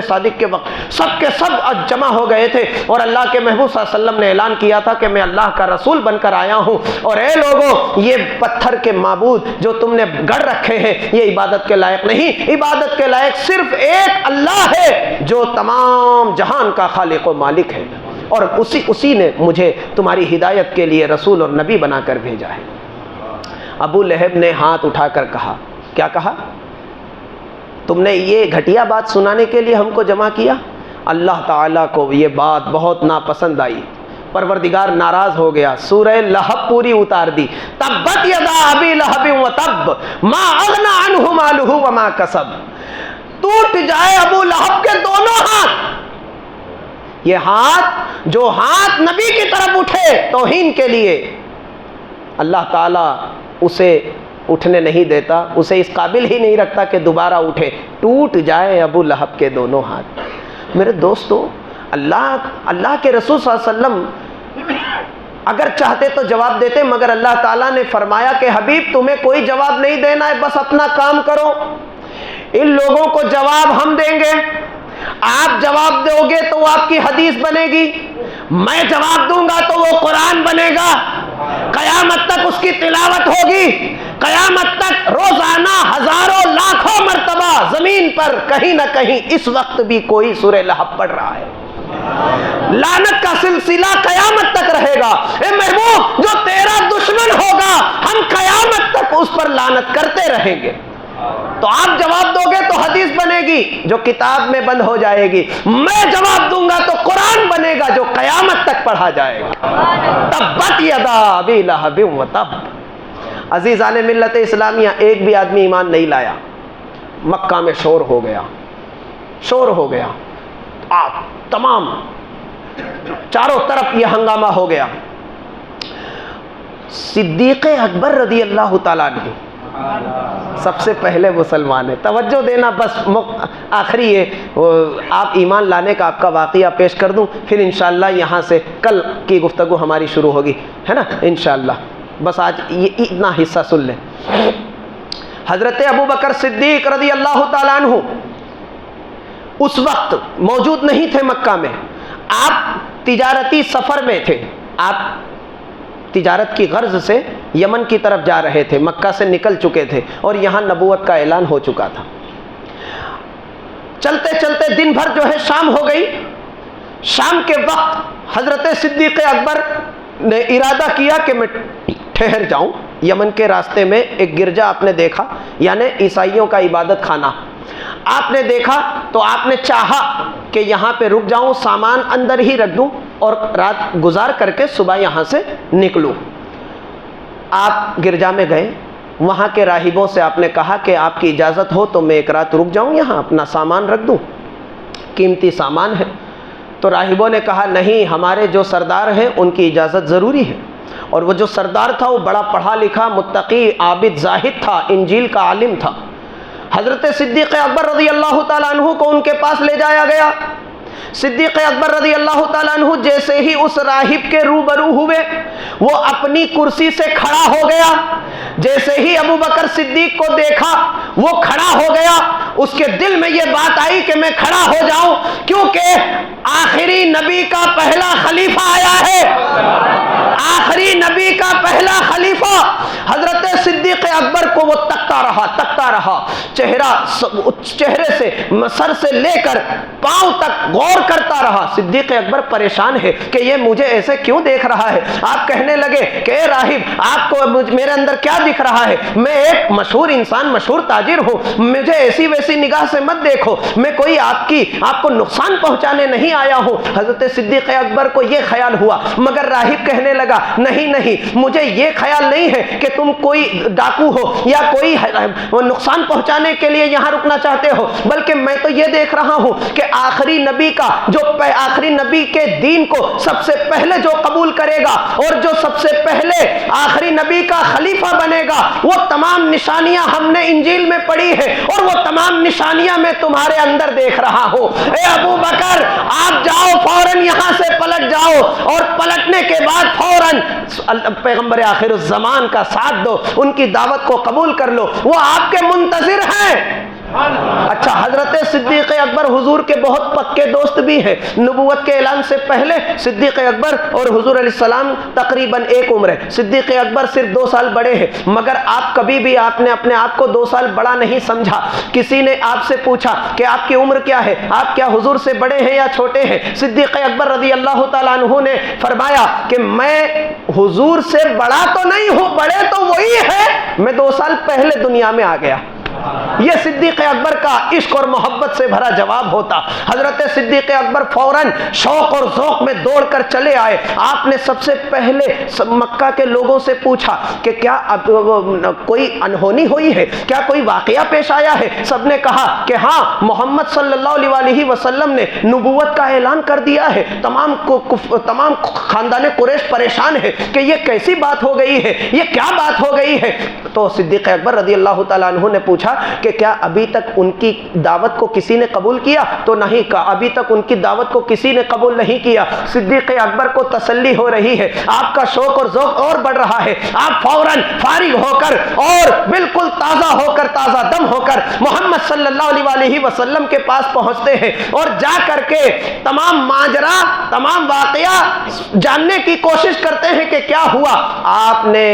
صادق کے وقت سب کے سب جمع ہو گئے تھے، اور اللہ کے محبوب صلی اللہ علیہ وسلم نے اعلان کیا تھا کہ میں اللہ کا رسول بن کر آیا ہوں، اور اے لوگوں یہ پتھر کے معبود جو تم نے گڑھ رکھے ہیں یہ عبادت کے لائق نہیں، عبادت کے لائق صرف ایک اللہ ہے جو تمام جہان کا خالق و مالک ہے، اور اسی نے مجھے تمہاری ہدایت کے لیے رسول اور نبی بنا کر بھیجا ہے۔ ابو لہب نے ہاتھ اٹھا کر کہا، کیا کہا؟ تم نے یہ گھٹیا بات سنانے کے لیے ہم کو جمع کیا؟ اللہ تعالیٰ کو یہ بات بہت ناپسند آئی، پروردگار ناراض ہو گیا، سورہ لہب پوری اتار دی، تبت یدا ابی لہب وتب ما اغنی عنہ مالہ وما کسب، ٹوٹ جائے ابو لہب کے دونوں ہاتھ، یہ ہاتھ جو ہاتھ نبی کی طرف اٹھے توہین کے لیے، اللہ تعالیٰ اسے اٹھنے نہیں دیتا، اسے اس قابل ہی نہیں رکھتا کہ دوبارہ اٹھے، ٹوٹ جائے ابو لہب کے دونوں ہاتھ۔ میرے دوستو، اللہ کے رسول صلی اللہ علیہ وسلم اگر چاہتے تو جواب دیتے، مگر اللہ تعالیٰ نے فرمایا کہ حبیب تمہیں کوئی جواب نہیں دینا ہے، بس اپنا کام کرو، ان لوگوں کو جواب ہم دیں گے، آپ جواب دو گے تو وہ آپ کی حدیث بنے گی، میں جواب دوں گا تو وہ قرآن بنے گا، قیامت تک اس کی تلاوت ہوگی، قیامت تک روزانہ ہزاروں لاکھوں مرتبہ زمین پر کہیں نہ کہیں اس وقت بھی کوئی سورہ لہب پڑھ رہا ہے، لعنت کا سلسلہ قیامت تک رہے گا۔ اے محبوب، جو تیرا دشمن ہوگا ہم قیامت تک اس پر لعنت کرتے رہیں گے، تو آپ جواب دو گے تو حدیث بنے گی جو کتاب میں بند ہو جائے گی، میں جواب دوں گا تو قرآن بنے گا جو قیامت تک پڑھا جائے گا۔ تبت یدا ابی لہب وتب۔ عزیزان ملت اسلامیہ، ایک بھی آدمی ایمان نہیں لایا، مکہ میں شور ہو گیا، تمام چاروں طرف یہ ہنگامہ ہو گیا۔ صدیق اکبر رضی اللہ تعالیٰ عنہ سب سے پہلے مسلمان ہے، توجہ دینا، بس آخری ہے، آپ ایمان لانے کا آپ کا واقعہ پیش کر دوں، پھر انشاءاللہ یہاں سے کل کی گفتگو ہماری شروع ہوگی، ہے نا انشاءاللہ، بس آج یہ اتنا حصہ سن لیں۔ حضرت ابوبکر صدیق رضی اللہ تعالیٰ عنہ اس وقت موجود نہیں تھے مکہ میں، آپ تجارتی سفر میں تھے، آپ تجارت کی غرض سے یمن کی طرف جا رہے تھے، مکہ سے نکل چکے تھے اور یہاں نبوت کا اعلان ہو چکا تھا۔ چلتے چلتے دن بھر جو ہے شام ہو گئی، شام کے وقت حضرت صدیق اکبر نے ارادہ کیا کہ میں ٹھہر جاؤں۔ یمن کے راستے میں ایک گرجا آپ نے دیکھا، یعنی عیسائیوں کا عبادت خانہ آپ نے دیکھا، تو آپ نے چاہا کہ یہاں پہ رک جاؤں، سامان اندر ہی رکھ دوں اور رات گزار کر کے صبح یہاں سے نکلوں۔ آپ گرجا میں گئے، وہاں کے راہبوں سے آپ نے کہا کہ آپ کی اجازت ہو تو میں ایک رات رک جاؤں، یہاں اپنا سامان رکھ دوں، قیمتی سامان ہے۔ تو راہبوں نے کہا نہیں، ہمارے جو سردار ہیں ان کی اجازت ضروری ہے، اور وہ جو سردار تھا وہ بڑا پڑھا لکھا، متقی، عابد، زاہد تھا، انجیل کا عالم تھا۔ حضرت صدیق اکبر رضی اللہ تعالیٰ عنہ کو ان کے پاس لے جایا گیا۔ صدیق اکبر رضی اللہ تعالیٰ عنہ جیسے ہی اس راہب کے روبرو ہوئے، وہ اپنی کرسی سے کھڑا ہو گیا، جیسے ہی ابوبکر صدیق کو دیکھا وہ کھڑا ہو گیا، اس کے دل میں یہ بات آئی کہ میں کھڑا ہو جاؤں، کیونکہ آخری نبی کا پہلا خلیفہ آیا ہے، آخری نبی کا پہلا خلیفہ۔ حضرت صدیق اکبر کو وہ تکتا رہا، چہرے سے، سر سے لے کر پاؤں تک غور کرتا رہا۔ صدیق اکبر پریشان ہے کہ یہ مجھے ایسے کیوں دیکھ رہا ہے۔ آپ کہنے لگے کہ اے راہب، آپ کو میرے اندر کیا دکھ رہا ہے؟ میں ایک مشہور انسان، مشہور تاجر ہوں، مجھے ایسی ویسی نگاہ سے مت دیکھو، میں کوئی آپ کو نقصان پہنچانے نہیں آیا ہوں۔ حضرت صدیق اکبر کو یہ خیال ہوا، مگر راہب کہنے لگا نہیں، مجھے یہ خیال نہیں ہے کہ تم کوئی ڈاکو ڈاکو ہو یا کوئی نقصان پہنچانے کے لیے یہاں رکنا چاہتے ہو، بلکہ میں تو یہ دیکھ رہا ہوں کہ آخری نبی کا جو آخری نبی کے دین کو سب سے پہلے جو قبول کرے گا اور جو سب سے پہلے آخری نبی کا خلیفہ بنے گا، وہ تمام نشانیاں ہم نے انجیل میں پڑھی ہے اور وہ تمام نشانیاں میں تمہارے اندر دیکھ رہا ہوں۔ اے ابو بکر، آپ جاؤ، فوراً یہاں سے پلٹ جاؤ، اور پلٹنے کے بعد فوراً پیغمبر آخر الزمان کا ساتھ دو، ان کی دعوت کو قبول کر لو، وہ آپ کے منتظر ہیں۔ اچھا، حضرت صدیق اکبر حضور کے بہت پکے دوست بھی ہیں۔ نبوت کے اعلان سے پہلے صدیق اکبر اور حضور علیہ السلام تقریباً ایک عمر ہے۔ صدیق اکبر صرف 2 سال بڑے ہیں، مگر آپ کبھی بھی آپ نے اپنے آپ کو 2 سال بڑا نہیں سمجھا۔ کسی نے آپ سے پوچھا کہ آپ کی عمر کیا ہے، آپ کیا حضور سے بڑے ہیں یا چھوٹے ہیں؟ صدیق اکبر رضی اللہ تعالیٰ عنہ نے فرمایا کہ میں حضور سے بڑا تو نہیں ہوں، بڑے تو وہی ہے، میں 2 سال پہلے دنیا میں آ گیا۔ یہ صدیق اکبر کا عشق اور محبت سے بھرا جواب ہوتا۔ حضرت صدیق اکبر فوراً شوق اور ذوق میں دوڑ کر چلے آئے۔ آپ نے سب سے پہلے مکہ کے لوگوں سے پوچھا کہ کیا کوئی انہونی ہوئی ہے، کیا کوئی واقعہ پیش آیا ہے؟ سب نے کہا کہ ہاں، محمد صلی اللہ علیہ وسلم نے نبوت کا اعلان کر دیا ہے۔ تمام خاندان قریش پریشان ہے کہ یہ کیسی بات ہو گئی ہے، یہ کیا بات ہو گئی ہے؟ تو صدیق اکبر رضی اللہ تعالیٰ عنہ نے پوچھا کہ کیا ابھی تک ان کی دعوت کو کسی نے قبول کیا؟ تو نہیں کہا، ابھی تک ان کی دعوت کو کسی نے قبول نہیں کیا۔ صدیق اکبر کو تسلی ہو رہی ہے، آپ کا شوق اور ذوق اور بڑھ رہا ہے۔ آپ فوراً فارغ ہو کر اور بالکل تازہ ہو کر، تازہ دم ہو کر محمد صلی اللہ علیہ وسلم کے پاس پہنچتے ہیں اور جا کر کے تمام ماجرا، تمام واقعہ جاننے کی کوشش کرتے ہیں کہ کیا ہوا۔ آپ نے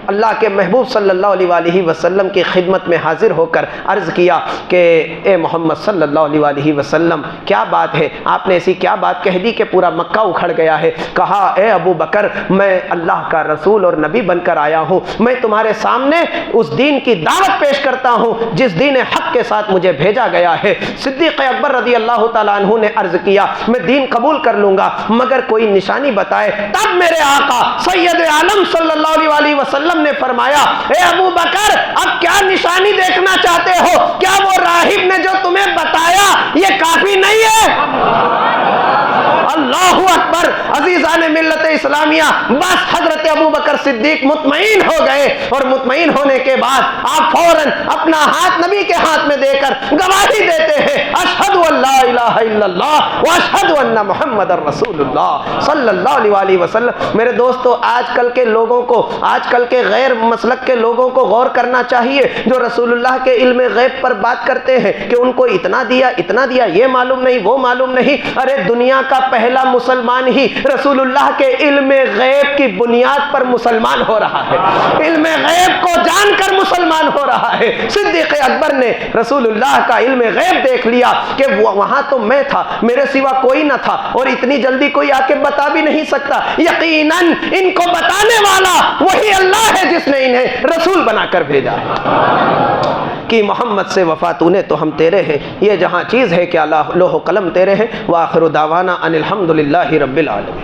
اللہ کے محبوب صلی اللہ علیہ وسلم کی خدمت میں حاضر ہو کر عرض کیا کہ اے محمد صلی اللہ علیہ وسلم، کیا بات ہے؟ آپ نے ایسی کیا بات کہہ دی کہ پورا مکہ اکھڑ گیا ہے؟ کہا، اے ابو بکر، میں اللہ کا رسول اور نبی بن کر آیا ہوں، میں تمہارے سامنے اس دین کی دعوت پیش کرتا ہوں جس دین حق کے ساتھ مجھے بھیجا گیا ہے۔ صدیق اکبر رضی اللہ تعالیٰ عنہ نے عرض کیا، میں دین قبول کر لوں گا مگر کوئی نشانی بتائے۔ تب میرے آقا سید عالم صلی اللہ علیہ وسلم نے فرمایا، اے ابو بکر، اب کیا نشانی دیکھنا چاہتے ہو؟ کیا وہ راہب نے جو تمہیں بتایا یہ کافی نہیں ہے؟ اللہ اکبر، عزیزان ملت اسلامیہ، بس حضرت ابو بکر صدیق مطمئن ہو گئے، اور مطمئن ہونے کے بعد آپ فوراً اپنا ہاتھ نبی کے ہاتھ میں دے کر گواہی دیتے ہیں، اشہد ان لا الہ الا اللہ واشہد ان محمد رسول اللہ صلی اللہ علیہ وسلم۔ میرے دوستو، آج کل کے لوگوں کو، آج کل کے غیر مسلک کے لوگوں کو غور کرنا چاہیے، جو رسول اللہ کے علم غیب پر بات کرتے ہیں کہ ان کو اتنا دیا، اتنا دیا، یہ معلوم نہیں، وہ معلوم نہیں۔ ارے دنیا کا پہلا مسلمان ہی رسول اللہ کے علم غیب کی بنیاد پر مسلمان ہو رہا ہے، علم غیب کو جان کر مسلمان ہو رہا ہے۔ صدیق اکبر نے رسول اللہ کا علم غیب دیکھ لیا کہ وہاں تو میں تھا، میرے سوا کوئی نہ تھا، اور اتنی جلدی کوئی آ کے بتا بھی نہیں سکتا۔ یقیناً ان کو بتانے والا وہی اللہ ہے جس نے انہیں رسول بنا کر بھیجا ہے۔ کہ محمد سے وفا تو نے تو ہم تیرے ہیں، یہ جہاں چیز ہے کہ لوح و قلم تیرے ہیں۔ وآخر دعوانا ان الحمد للہ رب العالمین۔